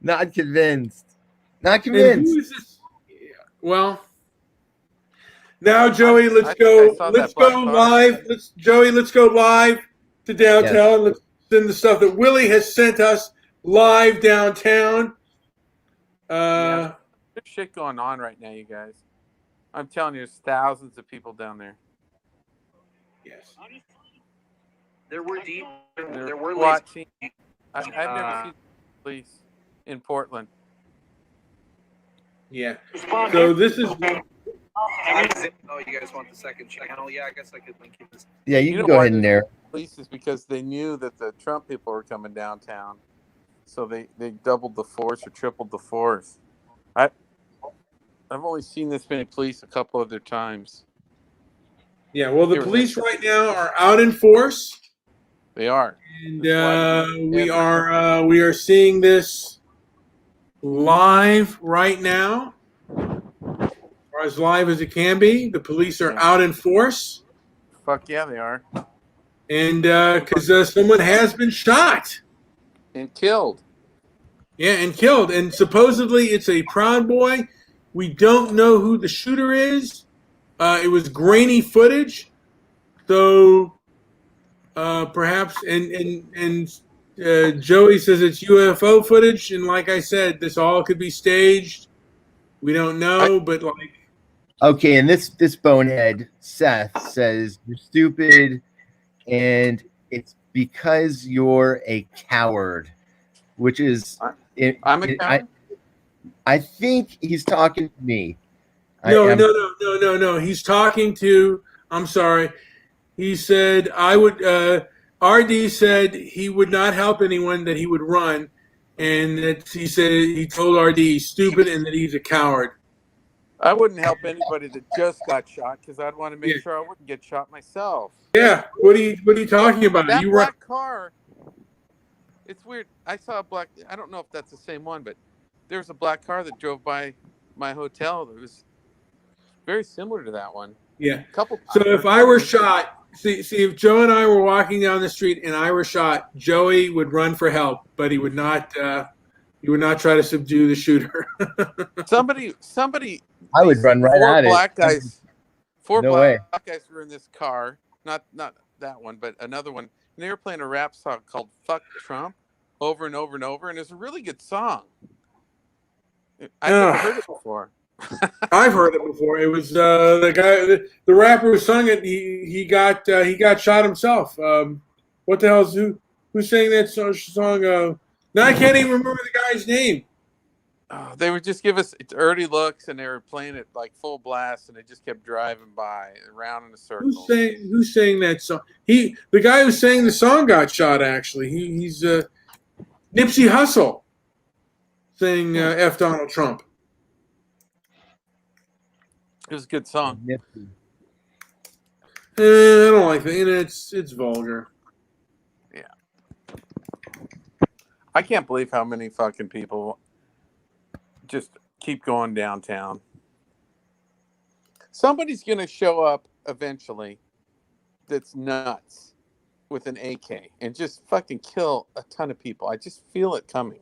S1: Not convinced. Not convinced.
S2: Who is this? Well, now Joey, let's go live. Let's go live to downtown. Yes. Let's send the stuff that Willie has sent us live downtown.
S4: There's shit going on right now, you guys. I'm telling you, there's thousands of people down there.
S2: Yes.
S7: There were
S4: watching. I've never seen police in Portland.
S2: Yeah. So this is
S7: Oh, you guys want the second channel? Yeah, I guess I could link you this.
S1: Yeah, you
S4: You
S1: can
S4: know
S1: go
S4: why
S1: ahead and narrate.
S4: police is because they knew that the Trump people were coming downtown, so they doubled the force or tripled the force. I've only seen this many police a couple other times.
S2: Yeah, well, the
S4: They were
S2: police right now are out in force,
S4: They are.
S2: and
S4: That's why
S2: we are seeing this live right now, or as live as it can be. The police are
S4: Yeah.
S2: out in force,
S4: Fuck yeah, they are.
S2: and because someone has been shot.
S4: And killed.
S2: Yeah, and killed. And supposedly it's a Proud Boy. We don't know who the shooter is. It was grainy footage, so perhaps. And Joey says it's UFO footage. And like I said, this all could be staged. We don't know, but like.
S1: Okay, and this bonehead Seth says you're stupid, and it's because you're a coward, which is
S4: I'm a coward.
S1: I think he's talking to me.
S2: No. He's talking to. I'm sorry. He said I would. RD said he would not help anyone. That he would run, and that he said he told RD he's stupid and that he's a coward.
S4: I wouldn't help anybody that just got shot because I'd want to make sure I wouldn't get shot myself.
S2: Yeah. What are you talking about?
S4: That
S2: You
S4: black car. It's weird. I saw a black. I don't know if that's the same one, but there was a black car that drove by my hotel that was very similar to that one.
S2: Yeah.
S4: Couple.
S2: So if I were shot, see if Joe and I were walking down the street and I were shot, Joey would run for help, but he would not. He would not try to subdue the shooter.
S4: Somebody.
S1: I would run right at it.
S4: Four
S1: No
S4: black
S1: way.
S4: guys were in this car. Not that one, but another one. And they were playing a rap song called "Fuck Trump" over and over and over, and it's a really good song. I've never heard it before.
S2: I've heard it before. It was the guy, the rapper who sung it. He got shot himself. What the hell's who sang that song? Now I can't even remember the guy's name.
S4: They would just give us early looks, and they were playing it like full blast, and they just kept driving by around in a circle.
S2: Who's saying that song? The guy who sang the song got shot. Actually, he's Nipsey Hussle saying "F Donald Trump."
S4: It was a good song.
S2: I don't like that. It's vulgar.
S4: Yeah. I can't believe how many fucking people just keep going downtown. Somebody's going to show up eventually that's nuts with an AK and just fucking kill a ton of people. I just feel it coming.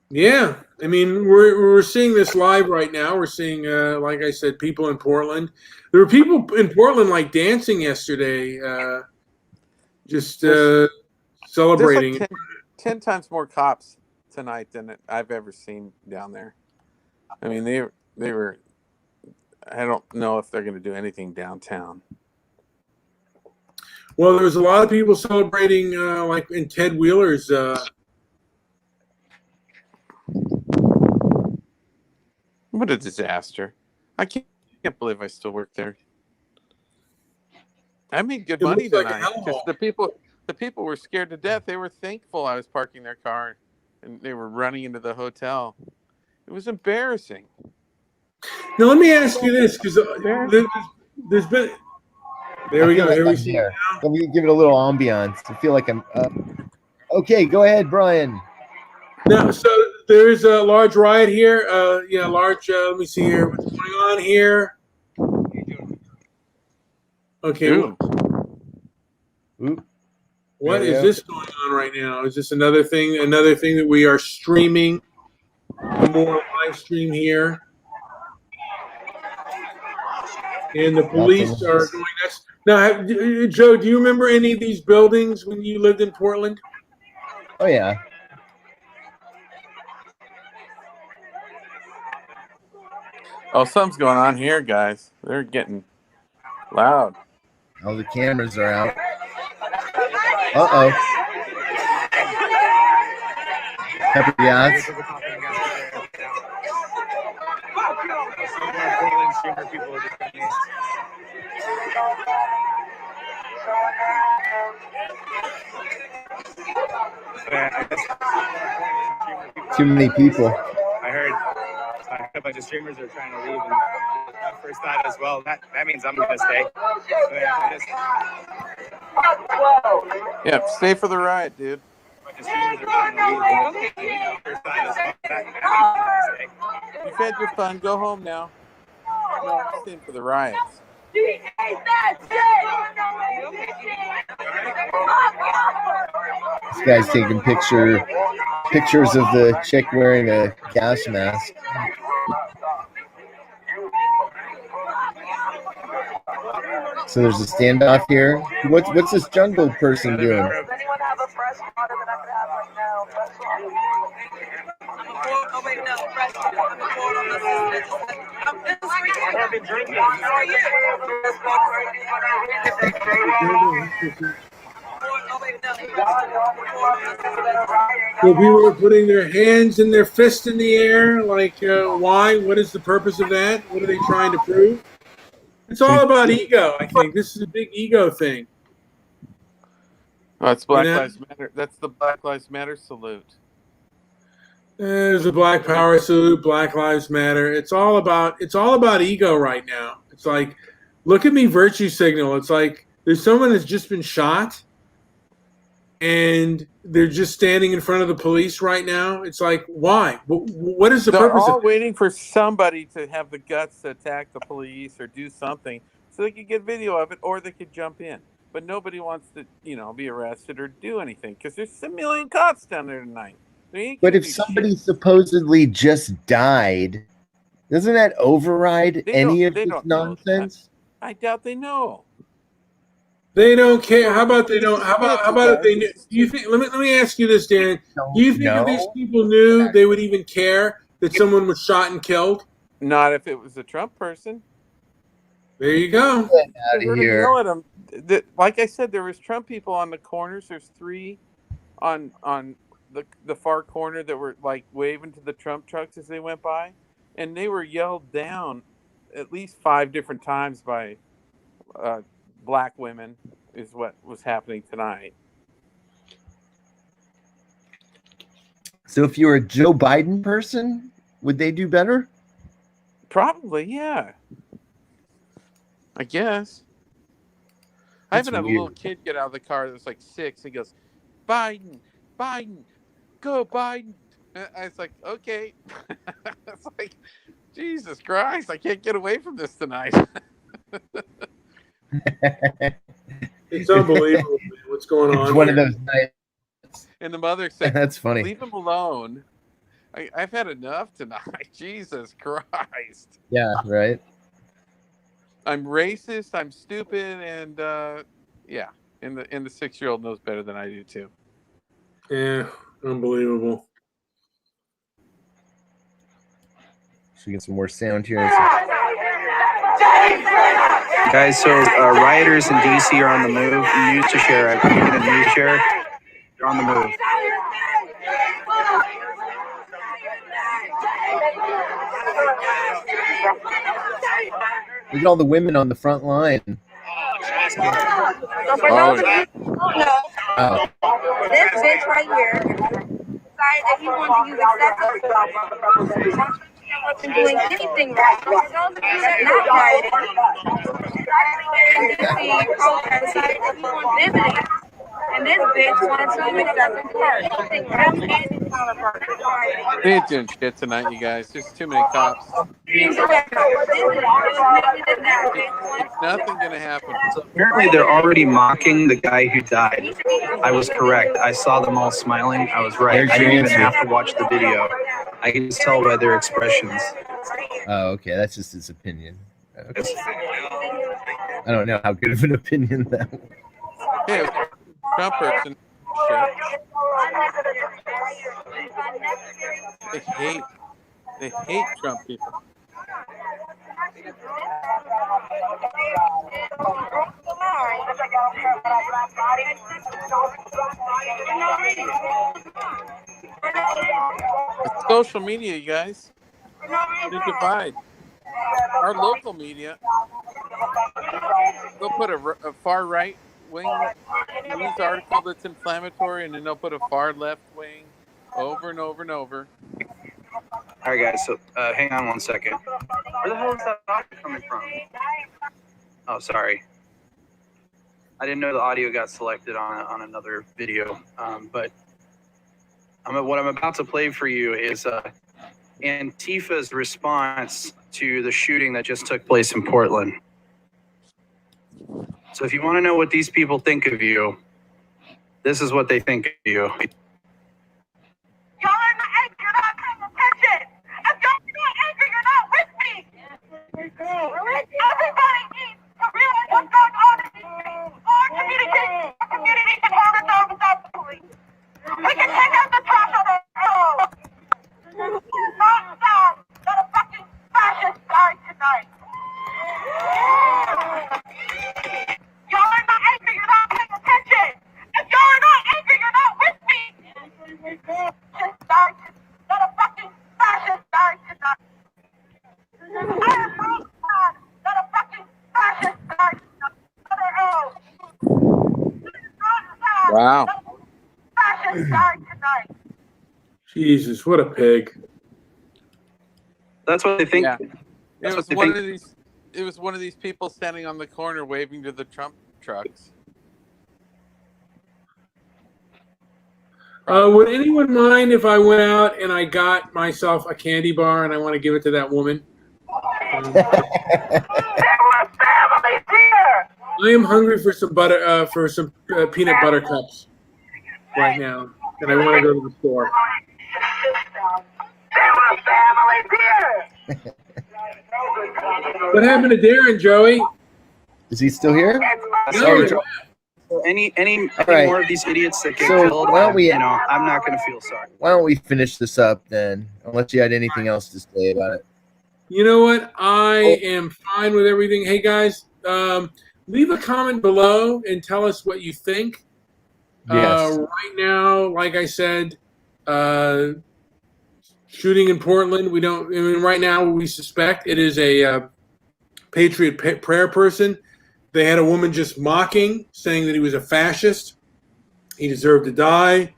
S2: Yeah, I mean we're seeing this live right now. We're seeing, like I said, people in Portland. There were people in Portland like dancing yesterday, just celebrating.
S4: There's like 10 times more cops tonight than I've ever seen down there. I mean, they were. I don't know if they're going to do anything downtown.
S2: Well, there was a lot of people celebrating, like in Ted Wheeler's.
S4: What a disaster! I can't believe I still work there. I made good money tonight. Just the people were scared to death. They were thankful I was parking their car, and they were running into the hotel. It was embarrassing.
S2: Now let me ask you this, because there's been. There we go. Here we see.
S1: Let me give it a little ambiance. I feel like I'm. Okay, go ahead, Brian.
S2: No, so there is a large riot here. Large. Let me see here. What's going on here? Okay.
S1: Ooh.
S2: What is this going on right now? Is this another thing that we are streaming? More live stream here. And the police are going nuts. Now, Joe, do you remember any of these buildings when you lived in Portland?
S1: Oh, yeah.
S4: Oh, something's going on here, guys. They're getting loud.
S1: Oh, the cameras are out. Uh-oh. Pepper the odds.
S6: streamer people are just being
S1: Too many people.
S6: I heard a bunch of streamers are trying to leave, and my first thought as well, that means I'm going to stay.
S4: Yeah, stay for the ride, dude. You've had your fun. Go home now. No, I'm staying for the riots.
S1: This guy's taking pictures of the chick wearing a gas mask. So there's a standoff here. What's this jungle person doing?
S2: So people are putting their hands and their fists in the air. Like, why? What is the purpose of that? What are they trying to prove? It's all about ego, I think. This is a big ego thing.
S4: Oh, it's Black Lives Matter. That's the Black Lives Matter salute.
S2: There's a Black Power salute, Black Lives Matter. It's all about ego right now. It's like, look at me virtue signal. It's like there's someone that's just been shot and they're just standing in front of the police right now. It's like, why? What is the purpose
S4: They're all
S2: of
S4: waiting for somebody to have the guts to attack the police or do something so they could get video of it or they could jump in. But nobody wants to, be arrested or do anything because there's a million cops down there tonight.
S1: But if somebody supposedly just died, doesn't that override any of this nonsense?
S4: I doubt they know.
S2: They don't care. How about they don't? How about if they knew? You think? Let me ask you this, Darren. Do you think if these people knew, they would even care that someone was shot and killed?
S4: Not if it was a Trump person.
S2: There you go.
S1: Get out of here.
S4: Yell at them. Like I said, there was Trump people on the corners. There's 3 on the far corner that were like waving to the Trump trucks as they went by, and they were yelled down at least 5 different times by black women. Is what was happening tonight.
S1: So if you were a Joe Biden person, would they do better?
S4: Probably, yeah. I guess. I haven't had a little kid get out of the car that was like 6. He goes, Biden, go Biden. I was like, okay. It's like, Jesus Christ, I can't get away from this tonight.
S2: It's unbelievable, man, what's going on.
S1: It's one of those nights.
S4: And the mother said,
S1: that's funny.
S4: Leave him alone. I've had enough tonight. Jesus Christ.
S1: Yeah, right.
S4: I'm racist, I'm stupid, and yeah. And the 6-year-old knows better than I do too.
S2: Yeah, unbelievable.
S1: Should we get some more sound here?
S7: Guys, so rioters in DC are on the move. News to share. I'm making a news share. They're on the move.
S1: Look at all the women on the front line.
S5: This bitch right here decided that he wanted to use excessive force and doing anything right. So those of you that not rioting in DC decided that he wanted liberty. And this bitch wanted to use excessive force. Anything right and his counterpart.
S4: They ain't doing shit tonight, you guys. There's too many cops. It's nothing gonna happen.
S7: So apparently they're already mocking the guy who died. I was correct. I saw them all smiling. I was right. I didn't even have to watch the video. I can just tell by their expressions.
S1: Oh, okay. That's just his opinion. Okay. I don't know how good of an opinion that was.
S4: Hey, Trump person. Shit. They hate Trump people. It's social media, you guys. They divide. our local media, they'll put a far right wing news article that's inflammatory, and then they'll put a far left wing over and over and over.
S7: All right, guys. So hang on one second. Where the hell is that audio coming from? Oh, sorry. I didn't know the audio got selected on another video. But what I'm about to play for you is Antifa's response to the shooting that just took place in Portland. So if you want to know what these people think of you, this is what they think of you.
S5: Y'all are not angry, you're not paying attention. If y'all are not angry, you're not with me. Everybody needs to realize what's going on in these streets. Our community can hold its own without the police. We can take out the trash on our own. Not sad that a fucking fascist died tonight. Y'all are not angry, you're not paying attention. If y'all are not angry, you're not with me. Just died that a fucking fascist died tonight. I am so sad that a fucking fascist died tonight.
S4: Wow.
S5: That a fascist died tonight.
S2: Jesus, what a pig.
S7: That's what they think.
S4: Yeah.
S7: That's
S4: It
S7: what
S4: was
S7: they
S4: one
S7: think.
S4: of these. It was one of these people standing on the corner waving to the Trump trucks.
S2: Would anyone mind if I went out and I got myself a candy bar and I want to give it to that woman?
S5: There were families here.
S2: I am hungry for some butter, for some peanut butter cups right now, and I want to go to the store.
S5: There were families here.
S2: What happened to Darren, Joey?
S1: Is he still here?
S2: No.
S7: Any
S1: right.
S7: more of these idiots that get
S1: So,
S7: killed,
S1: why don't we-
S7: I'm not going to feel sorry.
S1: Why don't we finish this up then, unless you had anything else to say about it?
S2: You know what? I am fine with everything. Hey, guys, leave a comment below and tell us what you think.
S1: Yes.
S2: Right now, like I said, shooting in Portland, right now we suspect it is a Patriot prayer person. They had a woman just mocking, saying that he was a fascist. He deserved to die.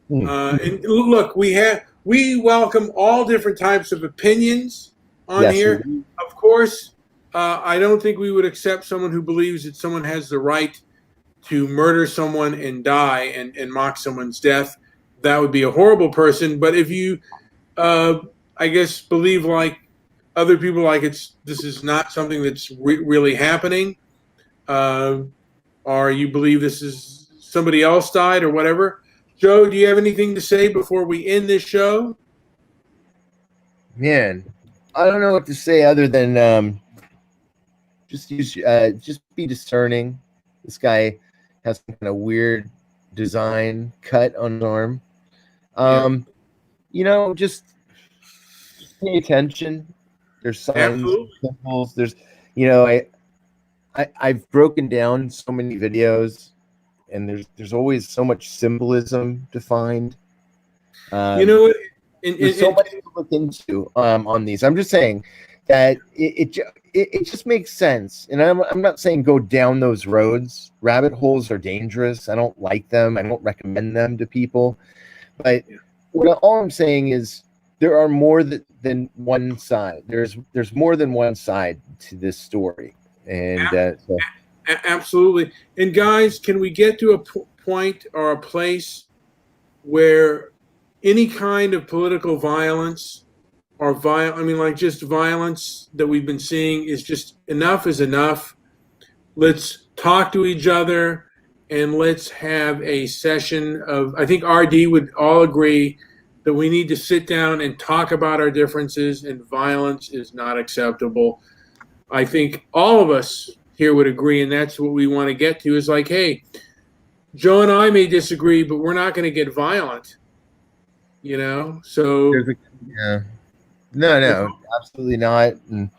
S2: And look, we welcome all different types of opinions on
S1: Yes,
S2: here. Of course, I don't think we would accept someone who believes that someone has the right to murder someone and die and mock someone's death. That would be a horrible person. But if you, I guess, believe like other people, like this is not something that's really happening, or you believe this is somebody else died or whatever. Joe, do you have anything to say before we end this show?
S1: Man, I don't know what to say other than just be discerning. This guy has some kind of weird design cut on his arm. Just pay attention. There's signs, symbols. There's, I've broken down so many videos, and there's always so much symbolism defined.
S2: You know what?
S1: There's so much to look into on these. I'm just saying that it just makes sense. And I'm not saying go down those roads. Rabbit holes are dangerous. I don't like them. I don't recommend them to people. But all I'm saying is there are more than one side. There's more than one side to this story. And so.
S2: Absolutely. And guys, can we get to a point or a place where any kind of political violence or just violence that we've been seeing is just enough is enough. Let's talk to each other and let's have a session of, I think RD would all agree that we need to sit down and talk about our differences, and violence is not acceptable. I think all of us here would agree, and that's what we want to get to, is like, hey, Joe and I may disagree, but we're not going to get violent, so
S1: no, absolutely not. And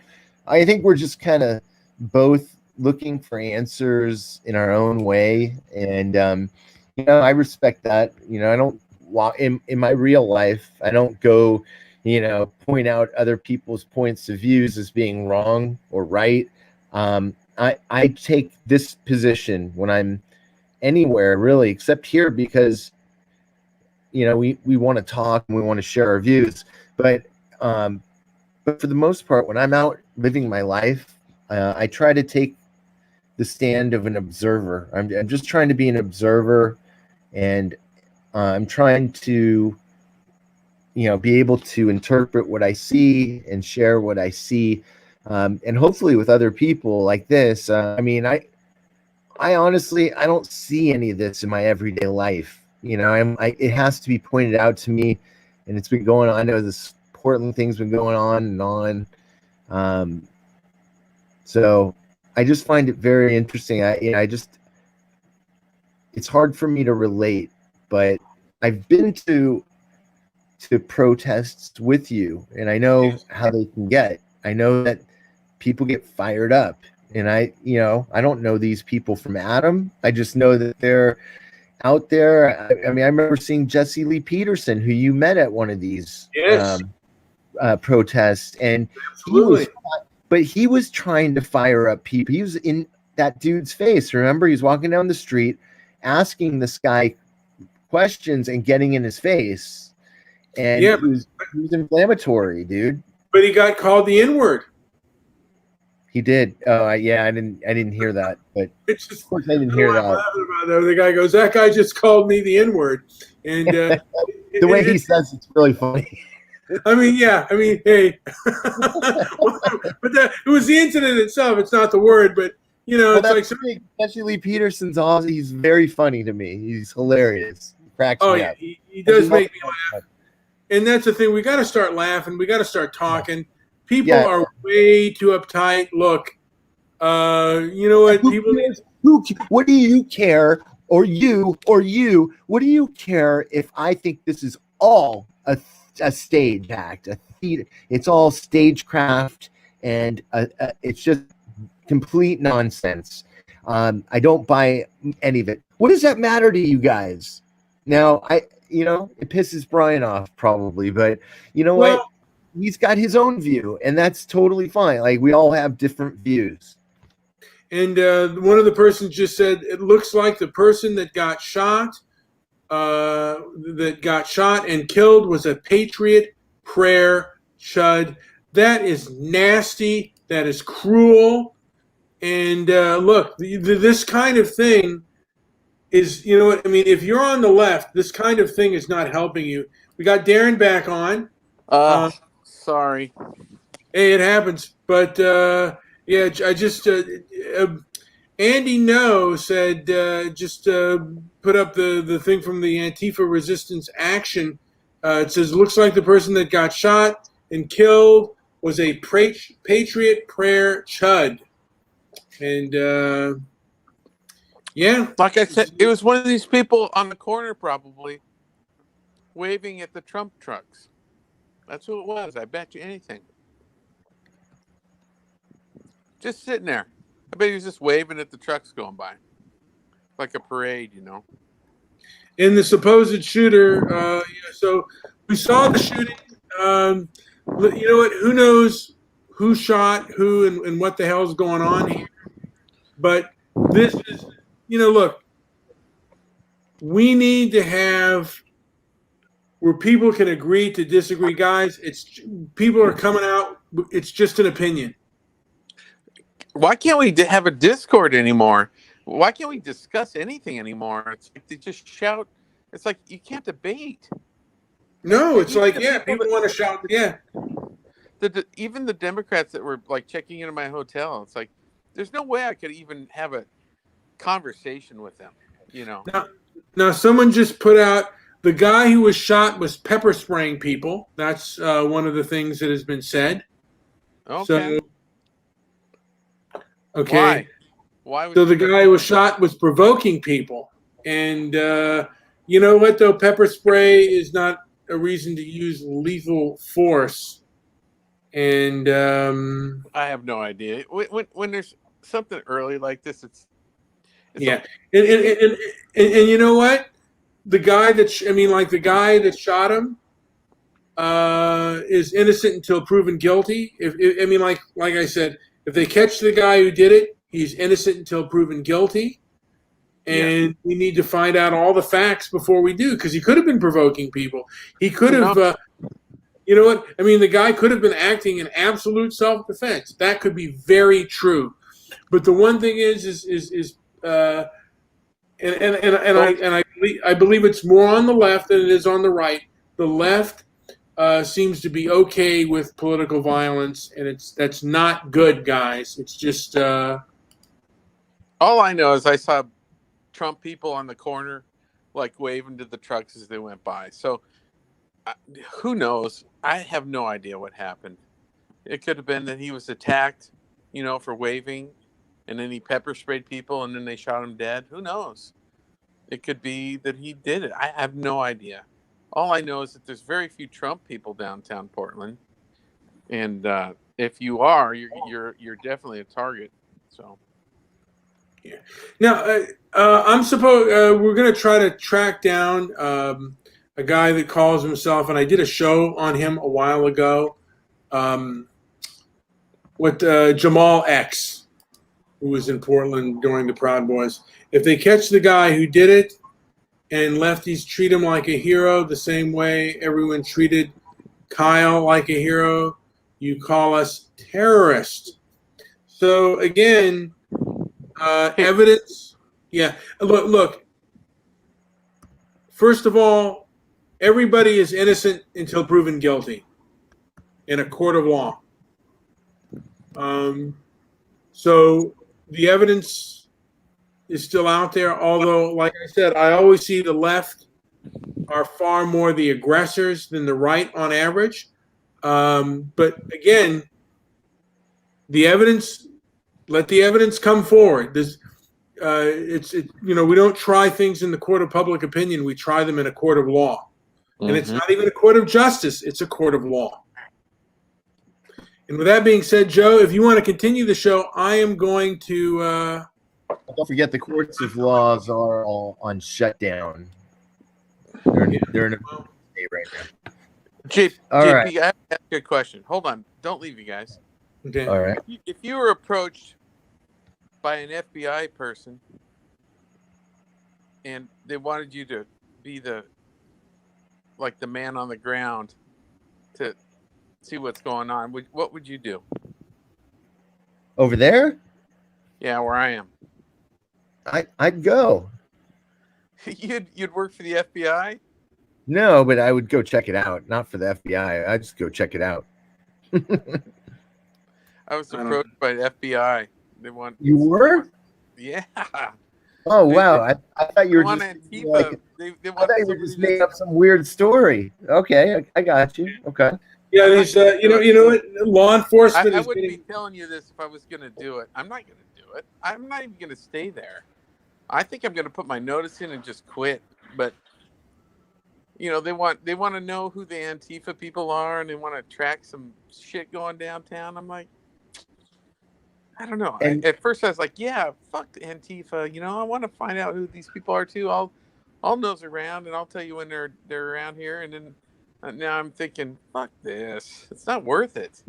S1: I think we're just kind of both looking for answers in our own way, and I respect that. I don't walk in my real life. I don't go point out other people's points of views as being wrong or right. I take this position when I'm anywhere really, except here, because we want to talk and we want to share our views, but for the most part, when I'm out living my life, I try to take the stand of an observer. I'm just trying to be an observer, and I'm trying to be able to interpret what I see and share what I see, and hopefully with other people like this. I honestly, I don't see any of this in my everyday life. It has to be pointed out to me, and it's been going on. I know this Portland thing's been going on and on. So I just find it very interesting. It's hard for me to relate, but I've been to protests with you, and I know how they can get. I know that people get fired up, and I don't know these people from Adam. I just know that they're out there. I remember seeing Jesse Lee Peterson, who you met at one of these protests, and
S2: Absolutely.
S1: he was trying to fire up people. He was in that dude's face. Remember, he was walking down the street, asking this guy questions and getting in his face, and he was inflammatory, dude.
S2: But he got called the N-word.
S1: He did. Oh, yeah. I didn't hear that, but
S2: it's just,
S1: of course I didn't hear that.
S2: The guy goes, "That guy just called me the N-word," and
S1: the way he says it's really funny.
S2: Hey, but it was the incident itself. It's not the word, but it's like
S1: Jesse Lee Peterson's awesome. He's very funny to me. He's hilarious. He cracks me up.
S2: He does make me laugh. And that's the thing. We got to start laughing. We got to start talking. People are way too uptight. Look, you know what?
S1: What do you care? Or you? What do you care if I think this is all a stage act, a theater? It's all stagecraft, and it's just complete nonsense. I don't buy any of it. What does that matter to you guys? Now, it pisses Brian off probably, but what? He's got his own view, and that's totally fine. Like, we all have different views.
S2: And one of the persons just said, it looks like the person that got shot and killed was a Patriot Prayer Chud. That is nasty. That is cruel. And look, this kind of thing is, if you're on the left, this kind of thing is not helping you. We got Darren back on.
S4: Sorry.
S2: Hey, it happens. But I just Andy No said put up the thing from the Antifa Resistance Action. It says, looks like the person that got shot and killed was a Patriot Prayer Chud. And
S4: like I said, it was one of these people on the corner probably waving at the Trump trucks. That's who it was. I bet you anything. Just sitting there. I bet he was just waving at the trucks going by. Like a parade,
S2: In the supposed shooter, so we saw the shooting. You know what? Who knows who shot who and what the hell's going on here? But this is, look, we need to have where people can agree to disagree. Guys, people are coming out. It's just an opinion.
S4: Why can't we have a Discord anymore? Why can't we discuss anything anymore? It's like they just shout. It's like you can't debate.
S2: No, it's like, people want to shout. Yeah.
S4: Even the Democrats that were like checking into my hotel, it's like there's no way I could even have a conversation with them.
S2: Now someone just put out, the guy who was shot was pepper spraying people. That's one of the things that has been said.
S4: Okay.
S2: Okay.
S4: Why
S2: so the guy who was shot was provoking people. And you know what, though? Pepper spray is not a reason to use lethal force. And
S4: I have no idea. When there's something early like this, it's
S2: yeah. And you know what? The guy that the guy that shot him, is innocent until proven guilty. I mean, like I said, if they catch the guy who did it, he's innocent until proven guilty. And we need to find out all the facts before we do, because he could have been provoking people. He could have, you know what? I mean, the guy could have been acting in absolute self-defense. That could be very true. But the one thing is I believe it's more on the left than it is on the right. The left seems to be okay with political violence, and that's not good, guys. It's just
S4: all I know is I saw Trump people on the corner, like waving to the trucks as they went by. So who knows? I have no idea what happened. It could have been that he was attacked, for waving, and then he pepper sprayed people, and then they shot him dead. Who knows? It could be that he did it. I have no idea. All I know is that there's very few Trump people downtown Portland, and if you are, you're definitely a target. So.
S2: Yeah. Now, we're going to try to track down a guy that calls himself, and I did a show on him a while ago, with Jamal X, who was in Portland during the Proud Boys. If they catch the guy who did it, and lefties treat him like a hero the same way everyone treated Kyle like a hero, you call us terrorists. So again, evidence. Yeah. Look. First of all, everybody is innocent until proven guilty in a court of law. So the evidence is still out there. Although, like I said, I always see the left are far more the aggressors than the right on average. But again, the evidence. Let the evidence come forward. We don't try things in the court of public opinion. We try them in a court of law. Mm-hmm. And it's not even a court of justice. It's a court of law. And with that being said, Joe, if you want to continue the show, I am going to...
S1: Don't forget the courts of laws are all on shutdown. They're in a state right now.
S4: JP,
S1: right.
S4: I have to ask you a question. Hold on. Don't leave, you guys.
S2: Okay.
S1: All right.
S4: If you were approached by an FBI person and they wanted you to be the man on the ground to see what's going on, what would you do?
S1: Over there?
S4: Yeah, where I am.
S1: I'd go.
S4: You'd work for the FBI?
S1: No, but I would go check it out. Not for the FBI. I'd just go check it out.
S4: I was approached by the FBI. They want.
S1: You were?
S4: Yeah.
S1: Oh wow! I thought you were just
S4: Antifa. They
S1: I thought you were just making up some weird story. Okay, I got you. Okay.
S2: Yeah, these. You know what? Law enforcement.
S4: I wouldn't be telling you this if I was going to do it. I'm not going to do it. I'm not even going to stay there. I think I'm going to put my notice in and just quit. But they want to know who the Antifa people are, and they want to track some shit going downtown. I'm like, I don't know. At first I was like, yeah, fuck Antifa. I want to find out who these people are too. I'll nose around and I'll tell you when they're around here. And then now I'm thinking, fuck this. It's not worth it.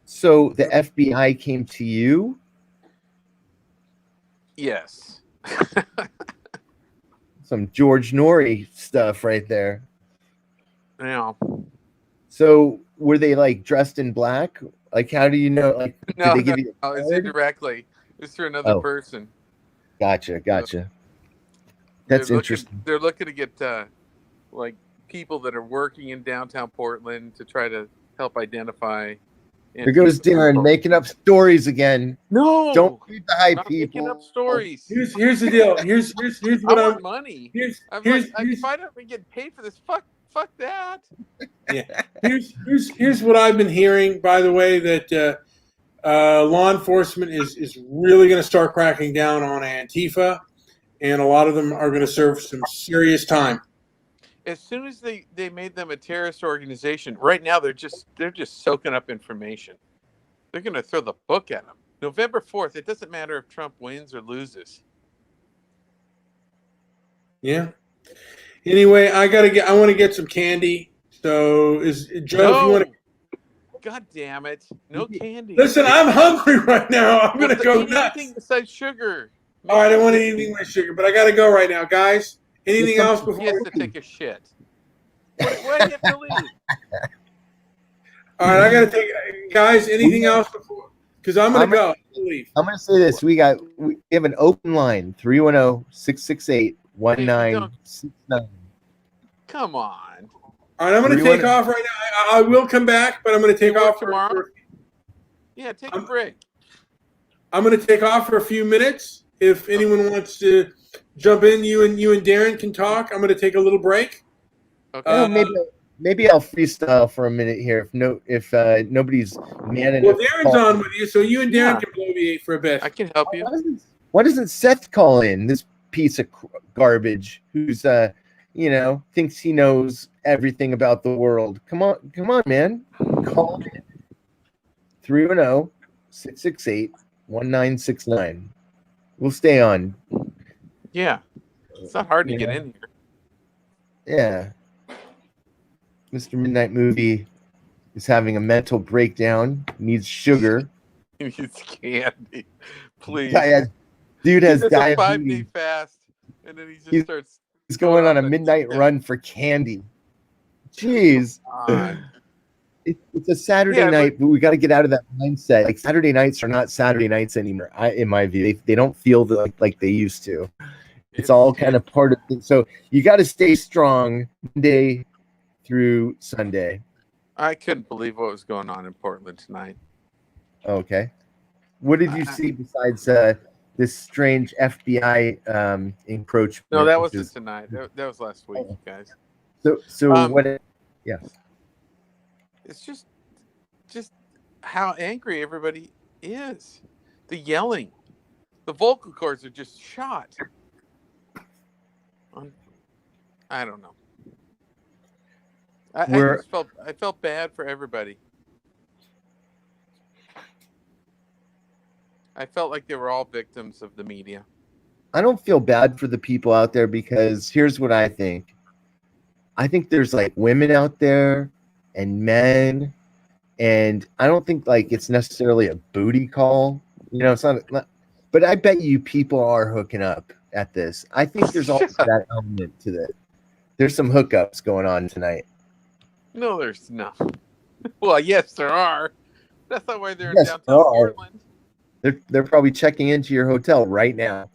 S1: So the FBI came to you?
S4: Yes.
S1: Some George Norrie stuff right there.
S4: Yeah.
S1: So were they like dressed in black? Like, how do you know? Like,
S4: no,
S1: did they give you
S4: it's indirectly. It's through another person.
S1: Gotcha. That's interesting.
S4: They're looking to get people that are working in downtown Portland to try to help identify.
S1: There goes Darren making up stories again.
S4: No,
S1: don't feed the hype, people.
S4: Making up stories.
S2: Here's the deal. Here's what
S4: I want money. If I don't get paid for this, fuck that.
S2: Yeah. Here's what I've been hearing. By the way, that law enforcement is really going to start cracking down on Antifa, and a lot of them are going to serve some serious time.
S4: As soon as they made them a terrorist organization, right now they're just soaking up information. They're going to throw the book at them. November 4th, it doesn't matter if Trump wins or loses.
S2: Yeah. Anyway, I want to get some candy So is Joe? If you want to
S4: God damn it! No candy.
S2: listen, I'm hungry right now. I'm gonna go
S4: Eat
S2: nuts.
S4: anything besides sugar.
S2: All right, I don't want anything with sugar, but I gotta go right now, guys. Anything else
S4: He
S2: before?
S4: has to take a shit. Why do you have to leave?
S2: All right, I gotta take. Guys, anything else before? Because I'm gonna go. Leave.
S1: I'm gonna say this. We have an open line, 310-668-1969.
S4: Come on.
S2: All right, I'm gonna take off right now. I will come back, but I'm gonna take off
S4: tomorrow. Yeah, take a break.
S2: I'm gonna take off for a few minutes. If anyone wants to jump in, you and Darren can talk. I'm gonna take a little break.
S4: Okay.
S1: Maybe I'll freestyle for a minute here. If nobody's manning.
S2: Well, Darren's on with you, so you and Darren can bloviate for a bit.
S4: I can help you.
S1: Why doesn't Seth call in? This piece of garbage, who's thinks he knows everything about the world. Come on, man. Call in 310-668-1969. We'll stay on.
S4: Yeah. It's not hard to get in here.
S1: Yeah. Mr. Midnight Movie is having a mental breakdown, needs sugar.
S4: He needs candy. Please.
S1: Dude has
S4: a
S1: diabetes.
S4: 5-day fast, and then he starts.
S1: He's going on a midnight run for candy. Jeez. It's a Saturday night, but we got to get out of that mindset. Like, Saturday nights are not Saturday nights anymore. In my view, they don't feel like they used to. It's all kind of part of it. So you got to stay strong Monday through Sunday.
S4: I couldn't believe what was going on in Portland tonight.
S1: Okay. What did you see besides this strange FBI encroachment?
S4: No, that wasn't tonight. That was last week, guys.
S1: So what? Yes.
S4: It's just how angry everybody is. The yelling, the vocal cords are just shot. I don't know. I felt bad for everybody. I felt like they were all victims of the media.
S1: I don't feel bad for the people out there, because here's what I think. I think there's like women out there and men, and I don't think like it's necessarily a booty call. It's not, but I bet you people are hooking up at this. I think there's also that element to this. There's some hookups going on tonight.
S4: No, there's not. Well, yes, there are. That's not why they're in downtown Portland.
S1: They're probably checking into your hotel right now.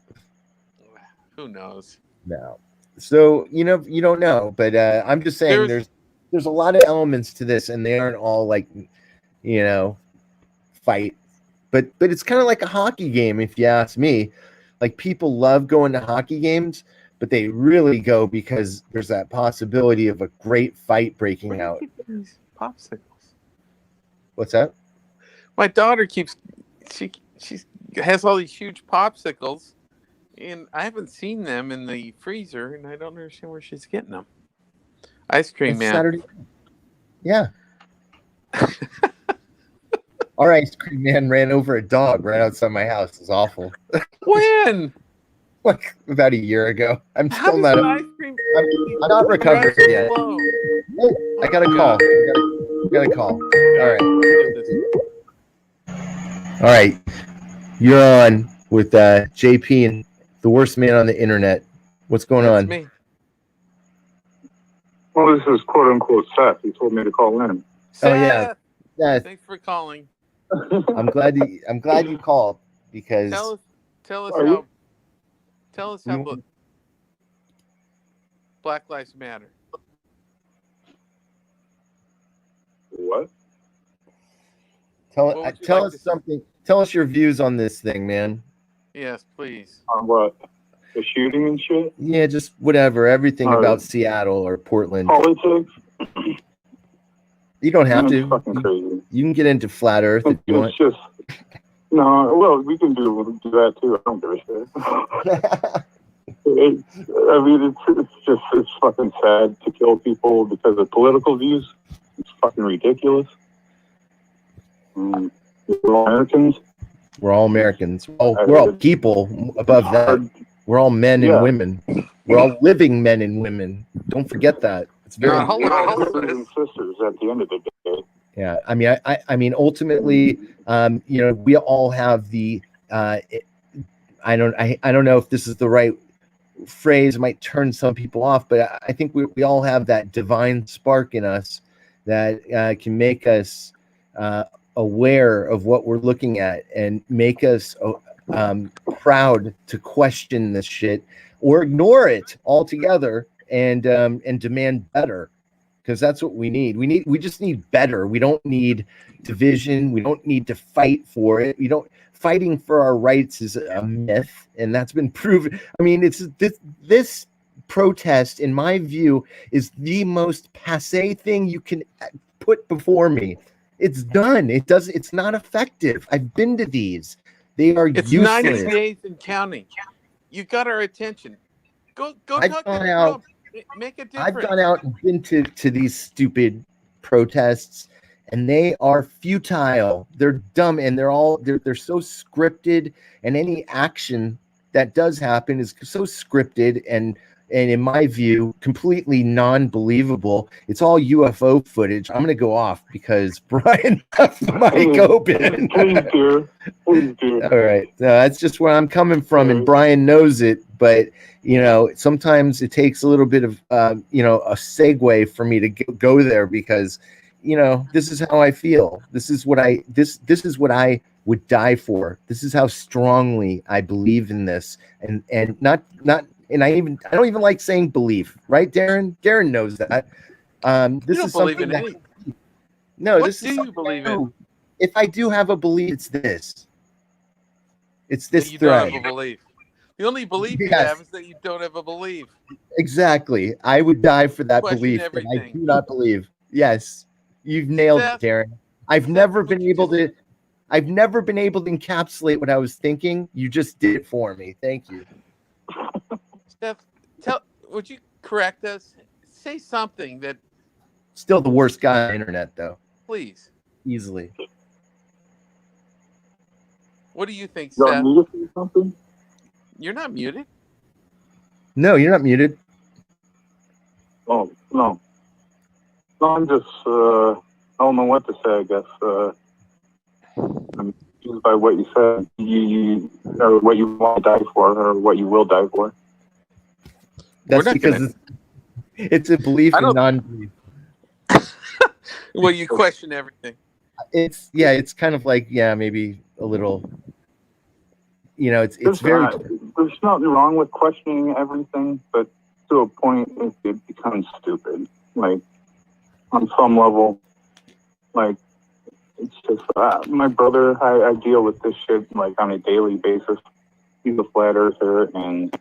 S4: Who knows?
S1: No. So you don't know, but I'm just saying there's a lot of elements to this, and they aren't all like fight. But it's kind of like a hockey game, if you ask me. Like, people love going to hockey games, but they really go because there's that possibility of a great fight breaking out.
S4: Popsicles.
S1: What's that?
S4: My daughter she has all these huge popsicles, and I haven't seen them in the freezer, and I don't understand where she's getting them. Ice cream man.
S1: Saturday. Yeah. Our ice cream man ran over a dog right outside my house. It's awful.
S4: When?
S1: Like about a year ago. I'm
S4: How
S1: still
S4: does
S1: not.
S4: ice cream
S1: I'm not recovered yet. I got a call. I got a call. All right. You're on with JP and the worst man on the internet. What's going on?
S4: Me.
S3: Well, this is quote unquote Seth. He told me to call in.
S4: Seth.
S1: Oh yeah.
S4: Thanks for calling.
S1: I'm glad you called, because
S4: tell us how Black Lives Matter.
S3: What?
S1: Tell us something. Tell us your views on this thing, man.
S4: Yes, please.
S3: On what? The shooting and shit?
S1: Yeah, just whatever. Everything about Seattle or Portland.
S3: Politics?
S1: You don't have to.
S3: Fucking crazy.
S1: You can get into flat Earth if you want.
S3: Just no. Well, we can do that too. I don't give a shit. It's fucking sad to kill people because of political views. It's fucking ridiculous. We're all Americans.
S1: We're all Americans. We're all people above that. We're all men and women. We're all living men and women. Don't forget that. It's very
S4: Not all
S3: We're all
S4: of us.
S3: brothers and sisters at the end of the day.
S1: yeah. I mean, ultimately, we all have the. I don't know if this is the right phrase. It might turn some people off, but I think we all have that divine spark in us that can make us aware of what we're looking at and make us proud to question this shit or ignore it altogether and demand better, because that's what we need. We just need better. We don't need division. We don't need to fight for it. Fighting for our rights is a myth, and that's been proven. I mean, it's this protest, in my view, is the most passé thing you can put before me. It's done. It's not effective. I've been to these. They are
S4: It's
S1: useless.
S4: 90 days and counting. You got our attention. Go
S1: I've
S4: talk
S1: gone
S4: to
S1: out.
S4: Trump. Make a difference.
S1: I've gone out and been to these stupid protests, and they are futile. They're dumb, and they're so scripted, and any action that does happen is so scripted and in my view completely non-believable. It's all UFO footage. I'm gonna go off because Brian left the mic open.
S3: Please do.
S1: All right, that's just where I'm coming from, and Brian knows it. But sometimes it takes a little bit of a segue for me to go there, because this is how I feel. This is what I would die for. This is how strongly I believe in this, and not. And I don't even like saying belief, right, Darren? Darren knows that. This
S4: You
S1: is
S4: don't believe
S1: something
S4: in
S1: that.
S4: anything.
S1: No,
S4: What
S1: this is
S4: do you
S1: something
S4: believe
S1: I
S4: in?
S1: do. If I do have a belief, it's this. It's
S4: That
S1: this
S4: you don't
S1: thread.
S4: have a belief. The only belief you
S1: Yes.
S4: have is that you don't have a belief.
S1: Exactly. I would die for that
S4: Question
S1: belief that I
S4: everything.
S1: do not believe. Yes, you've nailed
S4: Seth,
S1: it, Darren. I've never been able to encapsulate what I was thinking. You just did it for me. Thank you.
S4: Steph, would you correct us? Say something that,
S1: Still the worst guy on the internet, though.
S4: please.
S1: Easily.
S4: What do you think,
S3: You're
S4: Seth?
S3: muted or something?
S4: You're not muted.
S1: No, you're not muted.
S3: Oh, no. No, I'm just, I don't know what to say, I guess. I'm confused by what you said. Or what you want to die for, or what you will die for.
S1: That's because it's a belief in non-belief.
S4: Well, you question everything.
S1: It's kind of like, maybe a little, it's very.
S3: There's nothing wrong with questioning everything, but to a point, it becomes stupid. Like, on some level, like, it's just, my brother, I deal with this shit, like, on a daily basis. He's a flat earther and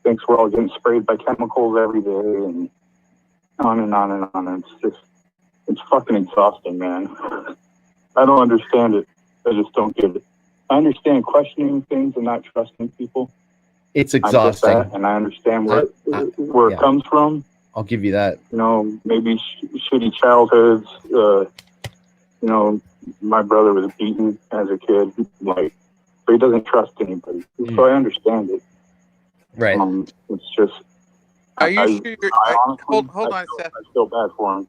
S3: thinks we're all getting sprayed by chemicals every day, and on and on and on. It's fucking exhausting, man. I don't understand it. I just don't get it. I understand questioning things and not trusting people.
S1: It's exhausting.
S3: I get that, and I understand where it comes from.
S1: I'll give you that.
S3: Maybe shitty childhoods. My brother was beaten as a kid, but he doesn't trust anybody. So I understand it.
S1: Right.
S3: It's just.
S4: Are you sure? Hold on, Seth.
S3: I feel bad for him.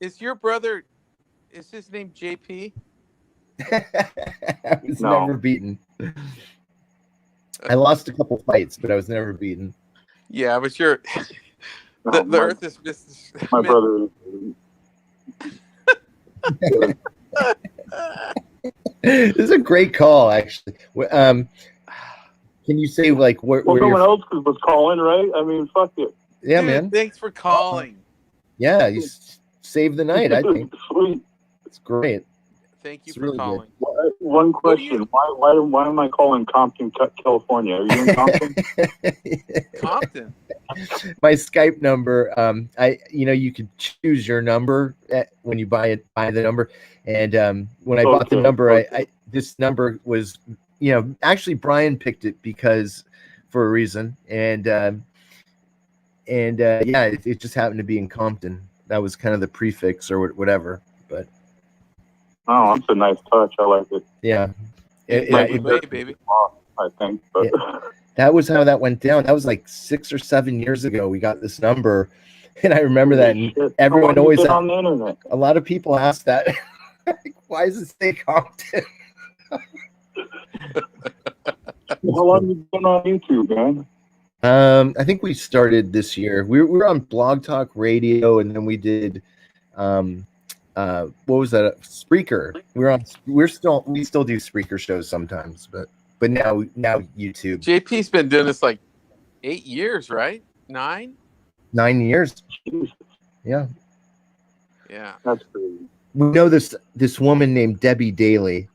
S4: Is your brother? Is his name JP?
S1: I was never beaten. I lost a couple fights, but I was never beaten.
S4: Yeah, but you're. The earth is
S3: my brother.
S1: This is a great call, actually. Can you say where
S3: someone else was calling, right? I mean, fuck it.
S1: Yeah,
S4: dude,
S1: man.
S4: Thanks for calling.
S1: Yeah, you saved the night. I think.
S3: Sweet.
S1: It's great.
S4: Thank you
S1: It's
S4: for
S1: really
S4: calling.
S3: One question: Why am I calling Compton, California? Are you in Compton?
S4: Compton.
S1: My Skype number. You could choose your number when you buy the number, and when I bought the number, this number was, actually Brian picked it for a reason, and it just happened to be in Compton. That was kind of the prefix or whatever, but.
S3: Oh, that's a nice touch. I like it.
S1: Yeah.
S4: Baby.
S3: I think. But.
S1: Yeah. That was how that went down. That was like 6 or 7 years ago. We got this number, And I remember that, and
S3: Shit,
S1: everyone
S3: how long you
S1: always
S3: been on the internet.
S1: a lot of people ask that. Why does it say Compton?
S3: How long you been on YouTube, man?
S1: I think we started this year. We were on Blog Talk Radio, and then we did what was that? Spreaker. We still do Spreaker shows sometimes, but now YouTube.
S4: JP's been doing this like 8 years, right? 9?
S1: 9 years.
S3: Jesus,
S4: Yeah.
S3: that's crazy.
S1: We know this woman named Debbie Daly.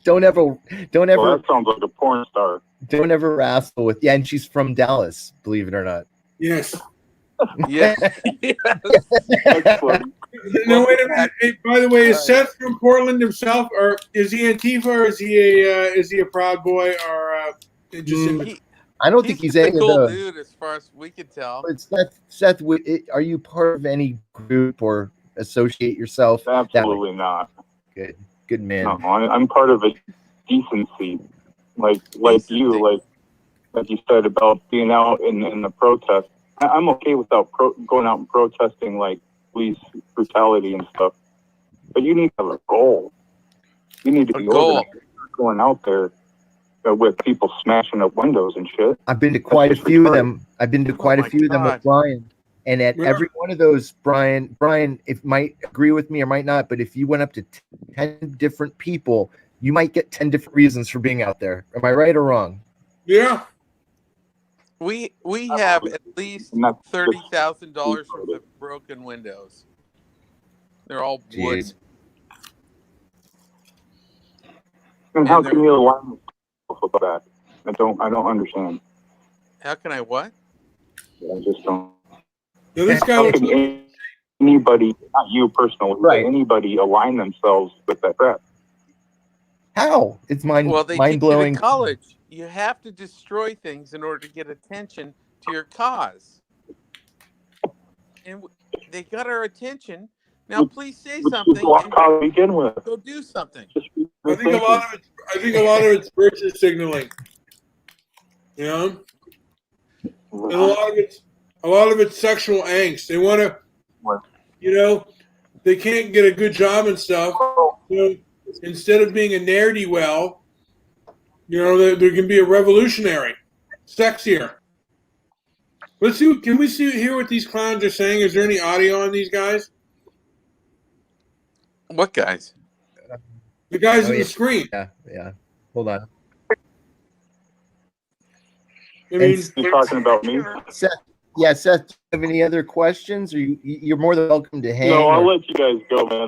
S1: don't ever
S3: Well, that sounds like a porn star.
S1: don't ever wrestle with, yeah, and she's from Dallas, believe it or not.
S2: Yes.
S4: Yeah.
S3: Excellent.
S2: No, wait a minute. Hey, by the way, is Seth from Portland himself, or is he Antifa, or is he a Proud Boy, or just in between?
S1: I don't think he's
S4: a
S1: any
S4: cool
S1: of those.
S4: dude as far as we can tell.
S1: But Seth, are you part of any group or associate yourself?
S3: Absolutely not.
S1: Good man.
S3: No, I'm part of a decency, like you, like you said about being out in the protest. I'm okay without going out and protesting like police brutality and stuff, but you need to have a goal. You need to be organized. Going out there with people smashing up windows and shit.
S1: I've been to quite a few of them. I've been to quite a few of them with Brian. And at every one of those, Brian, if might agree with me or might not, but if you went up to 10 different people, you might get 10 different reasons for being out there. Am I right or wrong?
S2: Yeah.
S4: We have at least $30,000 worth of broken windows. They're all wood.
S1: Jeez.
S3: And how can you align yourself with that? I don't understand.
S4: How can I what?
S3: I just don't.
S2: Now, this guy
S3: How can anybody, not you personally,
S1: right,
S3: but anybody align themselves with that crap?
S1: How? It's mind
S4: Well, they
S1: mind blowing.
S4: teach you in college. You have to destroy things in order to get attention to your cause. And they got our attention. Now, please say something.
S3: To begin with.
S4: Go do something.
S2: I think a lot of it's virtue signaling. You know, and a lot of it's sexual angst. They want to, they can't get a good job and stuff. Instead of being a ne'er-do-well, there can be a revolutionary, sexier. Let's see. Can we hear what these clowns are saying? Is there any audio on these guys?
S4: What guys?
S2: The guys on the screen.
S1: Yeah. Hold on.
S2: I mean,
S3: you're talking about me?
S1: Seth, Seth, do you have any other questions? Or you're more than welcome to hang.
S3: No, I'll let you guys go, man.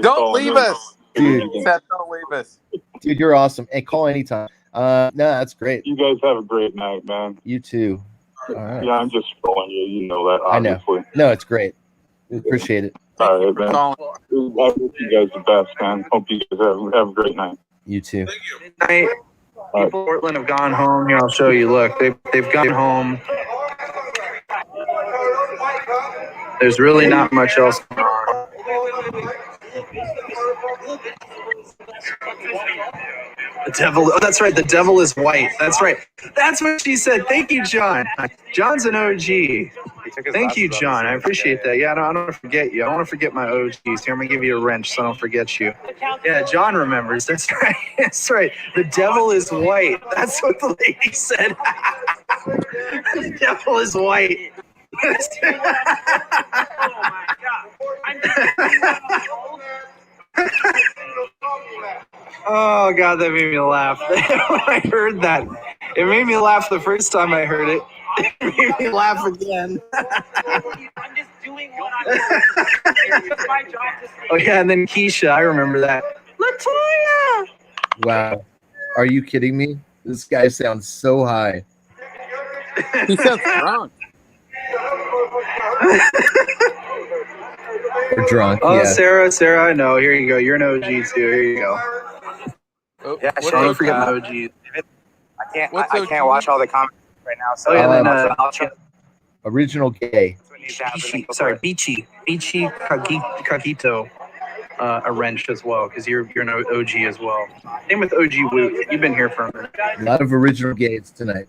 S4: Don't leave us.
S1: Dude.
S4: Seth, don't leave us.
S1: Dude, you're awesome. Hey, call anytime. No, that's great.
S3: You guys have a great night, man.
S1: You too. All right.
S3: Yeah, I'm just trolling you. You know that, obviously.
S1: I know. No, it's great. Appreciate it.
S3: All right, man. I wish you guys the best, man. Hope you guys have a great night.
S1: You too.
S2: thank you.
S7: Night. People in Portland have gone home. Here, I'll show you. Look, they've gone home. There's really not much else going on. The devil. Oh, that's right. The devil is white. That's right. That's what she said. Thank you, John. John's an OG. Thank you, John. I appreciate that. Yeah, I don't want to forget you. I don't want to forget my OGs. Here, I'm going to give you a wrench so I don't forget you. Yeah, John remembers. That's right. That's right. The devil is white. That's what the lady said. The devil is white. Oh, God, that made me laugh. When I heard that. It made me laugh the first time I heard it. It made me laugh again. I'm just doing what I'm doing. It's my job to say. Oh, yeah, and then Keisha, I remember that. Latoya!
S1: Wow. Are you kidding me? This guy sounds so high.
S4: He sounds drunk.
S1: Or drunk.
S7: Oh,
S1: yeah.
S7: Sarah, I know. Here you go. You're an OG, too. Here you go.
S4: Oh,
S7: Yeah,
S4: what's
S7: don't
S4: OG?
S7: forget my OG.
S8: I can't watch all the comments right now. So
S7: Oh, yeah, then,
S8: I'll try.
S1: Original gay.
S7: Beachy Kagito, a wrench as well, because you're an OG as well. Same with OG Woot. You've been here for a minute.
S1: A lot of original gays tonight.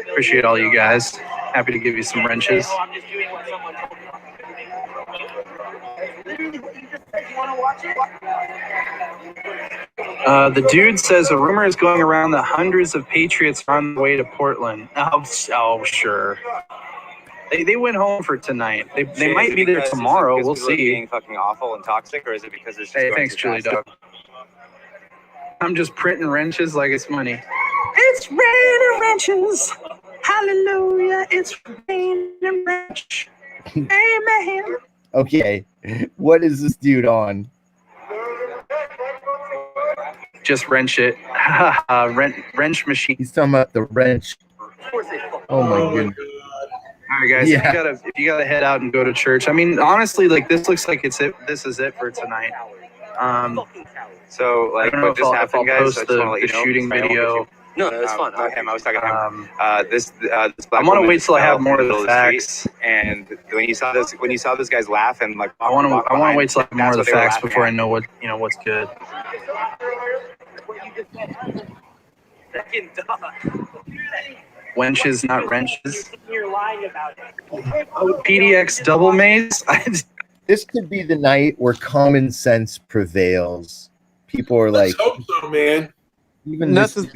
S7: Appreciate all you guys. Happy to give you some wrenches. The dude says a rumor is going around that hundreds of Patriots are on the way to Portland. Oh sure. They went home for tonight. They might be there tomorrow. We'll see.
S8: Being fucking awful and toxic, or is it because it's just
S7: Hey, thanks, Julie Dog. I'm just printing wrenches like it's money. It's raining wrenches. Hallelujah. It's raining wrenches. Amen.
S1: Okay, what is this dude on?
S7: Just wrench it. Wrench machine.
S1: He's talking about the wrench. Oh my goodness.
S7: All right, guys.
S1: Yeah.
S7: If you gotta head out and go to church. I mean, honestly, like this looks like it's it. This is it for tonight.
S8: So, like,
S7: I don't know
S8: what just
S7: if I'll
S8: happened, guys?
S7: post
S8: I just want to
S7: the
S8: let you know.
S7: shooting
S8: Sorry, I won't
S7: video.
S8: put you- No, that's fun. Not him. I was talking to him. This black
S7: I want to
S8: woman
S7: wait till I have
S8: fell
S7: more of
S8: in
S7: the
S8: middle
S7: facts.
S8: street, and when you saw this guys laugh and like,
S7: I want to wait till I have more of the
S8: that's what they were
S7: facts
S8: laughing
S7: before I
S8: at.
S7: know what's good. Wenches, not wrenches. Oh, PDX double maze.
S1: This could be the night where common sense prevails. People are like,
S2: Let's hope so, man.
S1: even this dude,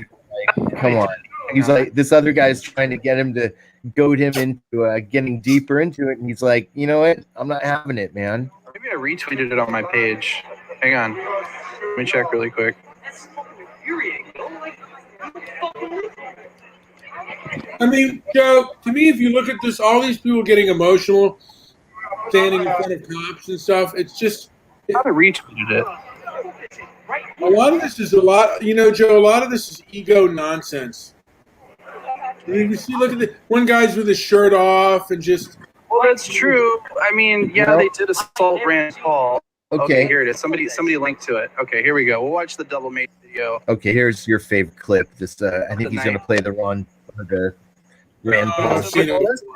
S1: like, come on. He's like, this other guy's trying to get him to goad him into getting deeper into it, and he's like, you know what? I'm not having it, man.
S7: Maybe I retweeted it on my page. Hang on. Let me check really quick.
S2: I mean, Joe, to me, if you look at this, all these people getting emotional, standing in front of cops and stuff, it's just
S7: I retweeted it.
S2: a lot of this is Joe, a lot of this is ego nonsense. I mean, you see, look at the one guy's with his shirt off and just.
S7: Well, that's true. I mean, yeah, they did assault Rand Paul.
S1: Okay.
S7: Here it is. Somebody linked to it. Okay, here we go. We'll watch the double mate video.
S1: Okay, here's your favorite clip. This I think he's going to play the Rand Paul.
S2: I've seen it.
S7: That's the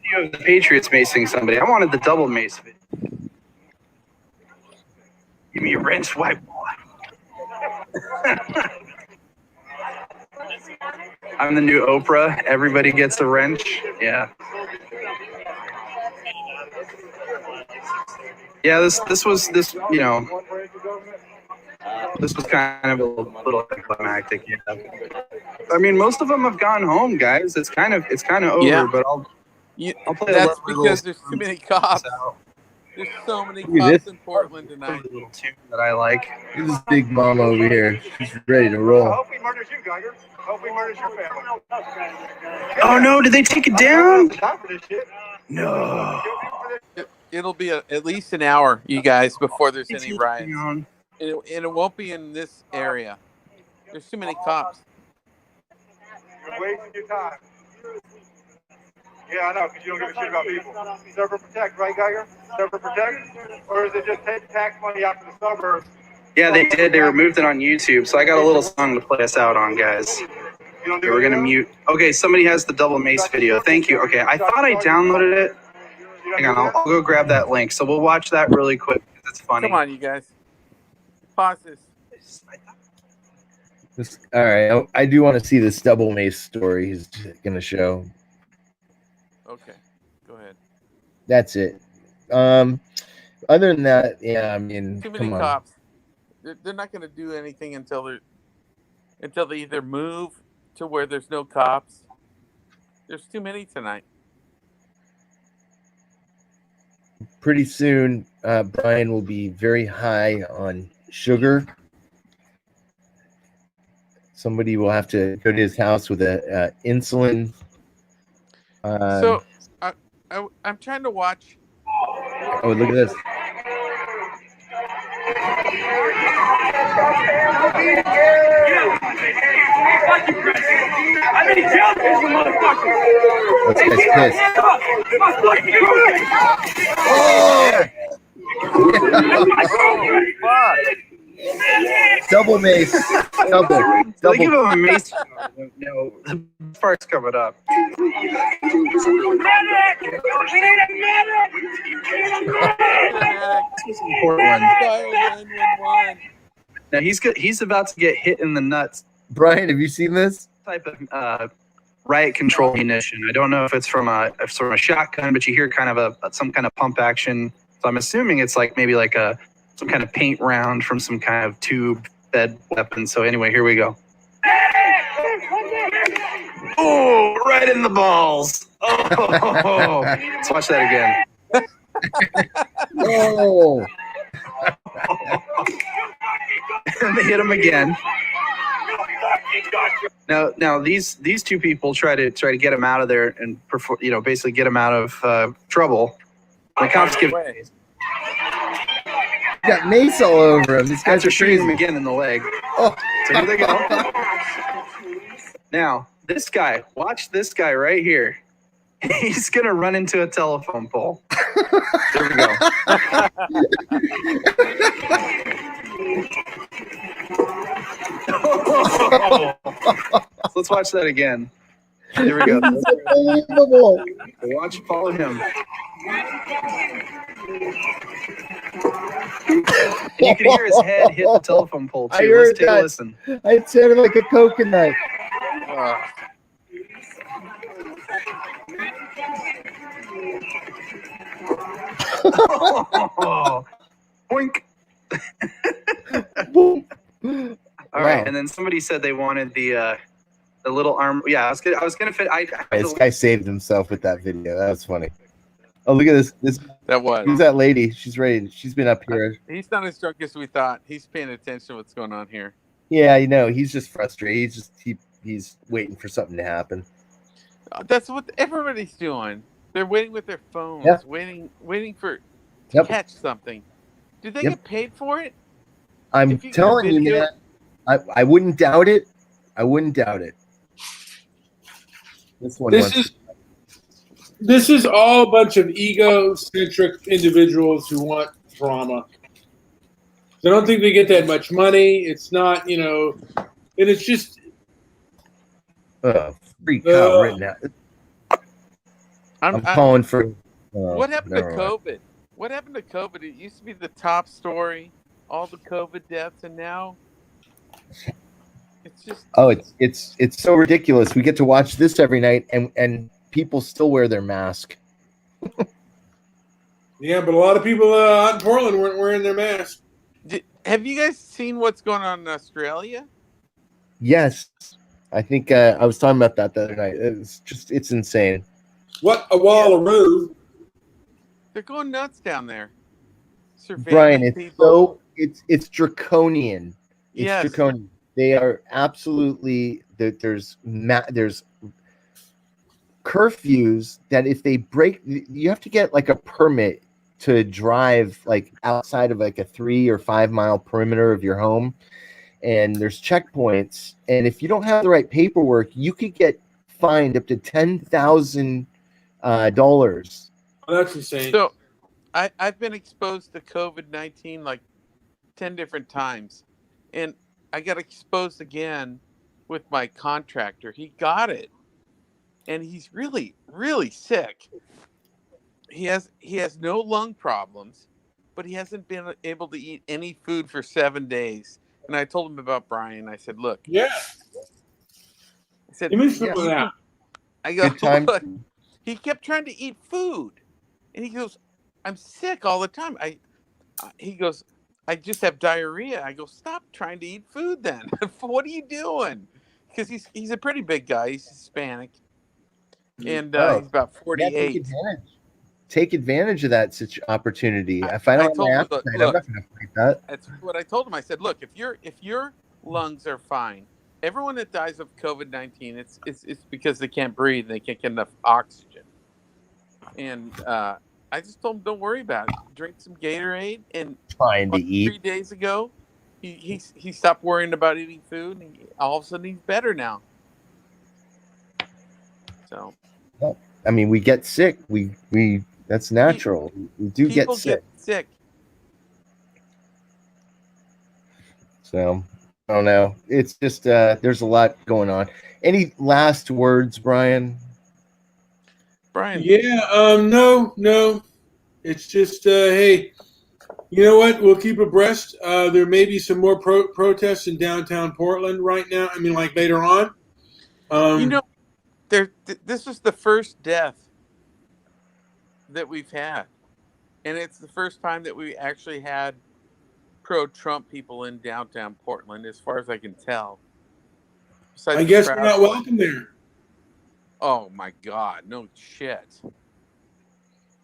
S7: video of the Patriots macing somebody. I wanted the double mace video. Give me a wrench wipe. I'm the new Oprah. Everybody gets a wrench. Yeah. Yeah, this was kind of a little climactic. Yeah. I mean, most of them have gone home, guys. It's kind of over.
S4: Yeah.
S7: But I'll play
S4: That's
S7: a
S4: because there's too many cops. There's so many cops in Portland tonight.
S7: A little tune that I like.
S1: Look at this big mama over here. She's ready to roll.
S9: Hope he murders you, Geiger. Hope he murders your family.
S7: Oh no! Did they take it down?
S9: Time for this shit.
S7: No.
S4: It'll be at least an hour, you guys, before there's any
S7: It's
S4: riots.
S7: down.
S4: And it won't be in this area. There's too many cops.
S9: You're wasting your time. Yeah, I know, because you don't give a shit about people. Serve and protect, right, Geiger? Serve and protect? Or is it just take tax money out to the suburbs?
S7: Yeah, they did. They removed it on YouTube, so I got a little song to play us out on, guys. Okay, we're gonna mute. Okay, somebody has the double mace video. Thank you. Okay, I thought I downloaded it. Hang on, I'll go grab that link. So we'll watch that really quick because it's funny.
S4: Come on, you guys. Pause this.
S1: All right, I do want to see this double mace story he's going to show.
S4: Okay, go ahead.
S1: That's it. Other than that, yeah, I mean,
S4: Too many
S1: come on.
S4: cops. They're not going to do anything until they either move to where there's no cops. There's too many tonight.
S1: Pretty soon, Brian will be very high on sugar. Somebody will have to go to his house with a insulin.
S4: So I'm trying to watch.
S1: Oh, look at this. This guy's pissed.
S4: Fuck.
S1: Double mace. Double.
S7: They give him a mace. No, the part's coming up. This is Portland.
S4: Dial 911.
S7: Now he's about to get hit in the nuts.
S1: Brian, have you seen this?
S7: Type of riot control munition. I don't know if it's from a shotgun, but you hear kind of some kind of pump action. So I'm assuming it's like maybe like some kind of paint round from some kind of tube fed weapon. So anyway, here we go. Oh, right in the balls. Oh, let's watch that again.
S1: Oh.
S7: And they hit him again. Now these two people try to get him out of there and basically get him out of trouble. The cops give.
S1: Got mace all over him. These guys are
S7: shooting him
S1: crazy.
S7: again in the leg.
S1: Oh.
S7: So here they go. Now this guy, watch this guy right here. He's gonna run into a telephone pole. There we go. Let's watch that again. There we go.
S1: Unbelievable.
S7: Follow him. And you can hear his head hit the telephone pole too.
S1: I heard
S7: Let's take a listen.
S1: It sounded like a coconut.
S7: Boink.
S1: Boom.
S7: All right, and then somebody said they wanted the little arm. Yeah, I was gonna fit.
S1: This guy saved himself with that video. That was funny. Oh, look at this.
S4: That was.
S1: Who's that lady? She's ready. She's been up here.
S4: He's not as drunk as we thought. He's paying attention to what's going on here.
S1: Yeah, you know, he's just frustrated. He's waiting for something to happen.
S4: That's what everybody's doing. They're waiting with their phones, waiting for to catch something. Do they get paid for it?
S1: I'm telling you, man. I wouldn't doubt it. I wouldn't doubt it.
S2: This is all a bunch of egocentric individuals who want drama. I don't think they get that much money. It's not, and it's just
S1: freak out right now. I'm calling for.
S4: What happened to COVID? What happened to COVID? It used to be the top story, all the COVID deaths, and now it's just.
S1: Oh, it's so ridiculous. We get to watch this every night, and people still wear their mask.
S2: Yeah, but a lot of people out in Portland weren't wearing their masks.
S4: Have you guys seen what's going on in Australia?
S1: Yes, I think I was talking about that the other night. It's insane.
S2: What a wall of rude.
S4: They're going nuts down there.
S1: Brian, it's draconian. It's draconian. They are absolutely there's curfews that if they break, you have to get like a permit to drive like outside of like a 3 or 5 mile perimeter of your home, and there's checkpoints, and if you don't have the right paperwork, you could get fined up to $10,000.
S2: Oh, that's insane.
S4: So I've been exposed to COVID-19 like 10 different times, and I got exposed again with my contractor. He got it, and he's really, really sick. He has no lung problems, but he hasn't been able to eat any food for 7 days. And I told him about Brian. I said, "Look,
S2: I said,
S4: I go, look, he kept trying to eat food, and he goes, I'm sick all the time. He goes, I just have diarrhea. I go, stop trying to eat food then. What are you doing? Because he's a pretty big guy. He's Hispanic, and he's about 48.
S1: Take advantage of that opportunity. If I don't have my appetite, I'm not going to fight that.
S4: That's what I told him. I said, look, if your lungs are fine, everyone that dies of COVID-19, it's because they can't breathe. They can't get enough oxygen. And I just told him, don't worry about it. Drink some Gatorade. And
S1: trying to eat.
S4: 3 days ago, he stopped worrying about eating food, and all of a sudden he's better now. So,
S1: well, I mean, we get sick. We that's natural. We do get sick. So I don't know. It's just there's a lot going on. Any last words, Brian?
S2: Yeah, no. It's just, hey, you know what? We'll keep abreast. There may be some more protests in downtown Portland right now. I mean, like later on.
S4: this is the first death that we've had, and it's the first time that we actually had pro-Trump people in downtown Portland, as far as I can tell. Besides
S2: I
S4: the
S2: guess we're
S4: Proud
S2: not
S4: Boys.
S2: welcome there.
S4: Oh my God, no shit.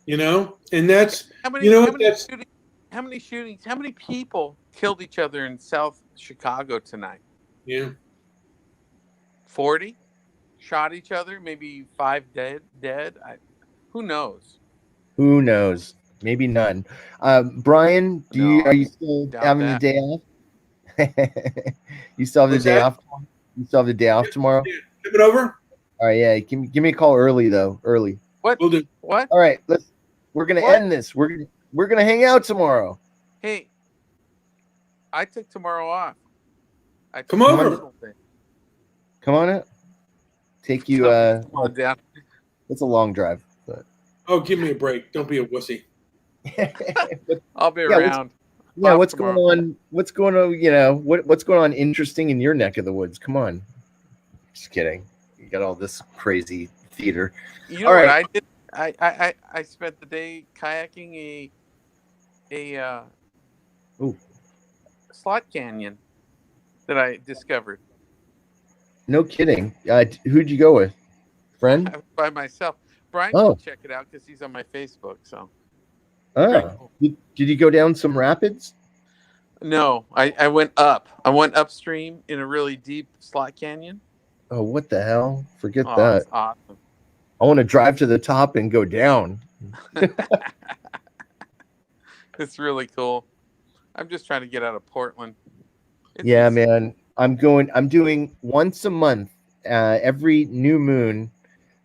S2: You know, and that's
S4: How many?
S2: you know
S4: How
S2: what
S4: many
S2: that's
S4: shootings? How many shootings? How many people killed each other in South Chicago tonight?
S2: yeah.
S4: 40 shot each other. Maybe 5 dead. Who knows?
S1: Who knows? Maybe none. Brian,
S4: No,
S1: are
S4: I
S1: you still
S4: doubt
S1: having the
S4: that.
S1: day off? You still have the
S2: What's
S1: day
S2: that?
S1: off? You still have the day off tomorrow?
S2: Yeah. Coming over.
S1: All right, yeah. Give me a call early though. Early.
S4: What?
S2: We'll do.
S4: What?
S1: All right, we're gonna
S4: What?
S1: end this. We're gonna hang out tomorrow.
S4: Hey, I took tomorrow off. I took
S2: Come
S4: a
S2: over.
S4: personal day.
S1: Come on out. Take you.
S4: Come on down.
S1: It's a long drive, but
S2: Oh, give me a break. Don't be a wussy.
S4: I'll be
S1: Yeah,
S4: around.
S1: what's
S4: tomorrow.
S1: going on? What's going on? You know what's going on? Interesting in your neck of the woods. Come on. Just kidding. You got all this crazy theater.
S4: You know
S1: All
S4: what
S1: right.
S4: I did? I spent the day kayaking a
S1: Ooh.
S4: slot canyon that I discovered
S1: No kidding. Who'd you go with? Friend?
S4: by myself. Brian
S1: Oh.
S4: can check it out because he's on my Facebook. So very
S1: Oh.
S4: cool.
S1: Did you go down some rapids?
S4: No, I went up. I went upstream in a really deep slot canyon.
S1: Oh, what the hell? Forget
S4: Oh,
S1: that.
S4: it's awesome.
S1: I want to drive to the top and go down.
S4: It's really cool. I'm just trying to get out of Portland.
S1: Yeah, man. I'm doing once a month, every new moon.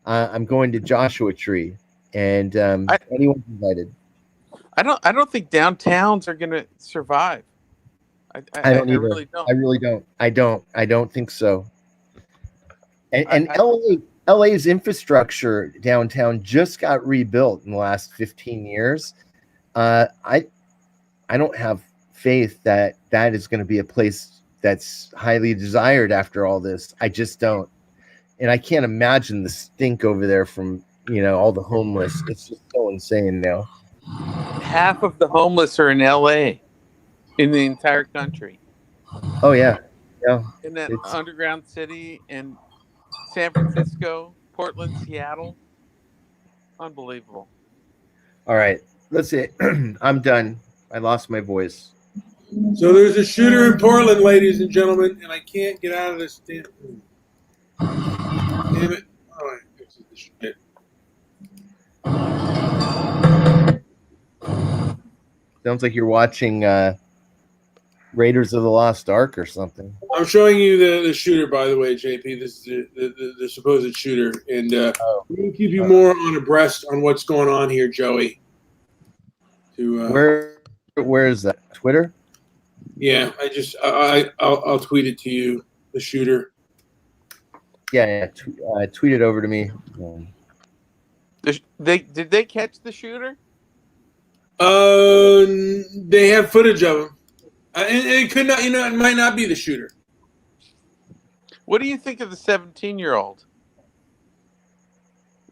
S1: I'm going to Joshua Tree, and anyone's invited.
S4: I don't think downtowns are gonna survive.
S1: I don't either.
S4: really don't.
S1: I really don't. I don't think so. And
S4: I-
S1: LA's infrastructure downtown just got rebuilt in the last 15 years. I don't have faith that is going to be a place that's highly desired after all this. I just don't. And I can't imagine the stink over there from, all the homeless. It's just so insane now.
S4: Half of the homeless are in LA, in the entire country.
S1: Oh yeah. Yeah.
S4: In that underground city in San Francisco, Portland, Seattle. Unbelievable.
S1: All right. That's it. I'm done. I lost my voice.
S2: So there's a shooter in Portland, ladies and gentlemen, and I can't get out of this damn room. Damn it. All right. This is the shit.
S1: Sounds like you're watching Raiders of the Lost Ark or something.
S2: I'm showing you the shooter, by the way, JP. This is the supposed shooter, and we're going to keep you more on abreast on what's going on here, Joey.
S1: Where is that? Twitter?
S2: Yeah, I'll tweet it to you. The shooter.
S1: Yeah. Tweet it over to me.
S4: Did they catch the shooter?
S2: They have footage of him, and it could not. It might not be the shooter.
S4: What do you think of the 17-year-old?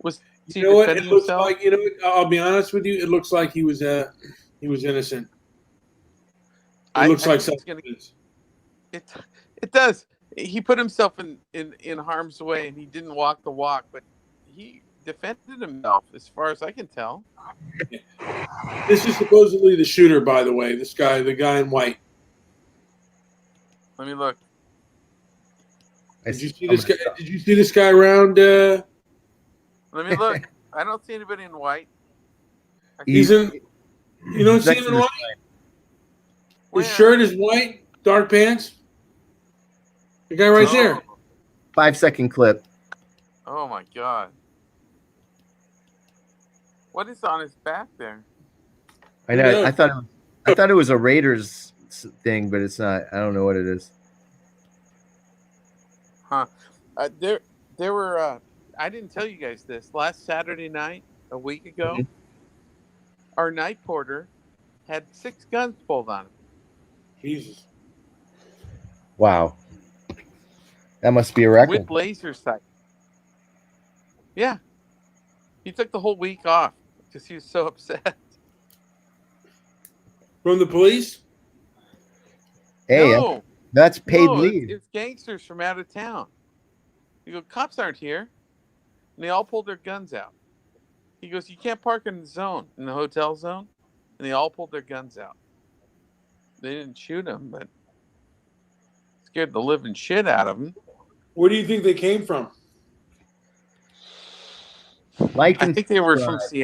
S4: Was he
S2: You know what? It
S4: defending
S2: looks
S4: himself?
S2: like. I'll be honest with you. It looks like he was innocent. It looks like something.
S4: It does. He put himself in harm's way, and he didn't walk the walk, but he defended himself, as far as I can tell.
S2: This is supposedly the shooter, by the way. This guy, the guy in white.
S4: Let me look.
S2: Did you see this guy? Did you see this guy around?
S4: Let me look. I don't see anybody in white.
S2: He's in. You don't see him in white. His shirt is white, dark pants. The guy right there.
S1: 5-second clip.
S4: Oh my God. What is on his back there?
S1: I know. Yeah. I thought it was a Raiders thing, but it's not. I don't know what it is.
S4: Huh. There were. I didn't tell you guys this. Last Saturday night, a week ago, our night porter had 6 guns pulled on him.
S2: Jesus.
S1: Wow. That must be a record.
S4: With laser sight. Yeah. He took the whole week off because he was so upset.
S2: From the police?
S1: Hey,
S4: No.
S1: that's paid
S4: No,
S1: leave.
S4: it's gangsters from out of town. You go, cops aren't here. And they all pulled their guns out. He goes, you can't park in the zone, in the hotel zone. And they all pulled their guns out. They didn't shoot him, but scared the living shit out of him.
S2: Where do you think they came from?
S1: Like
S4: I
S1: and
S4: think they were from
S1: subscribe.
S4: Seattle.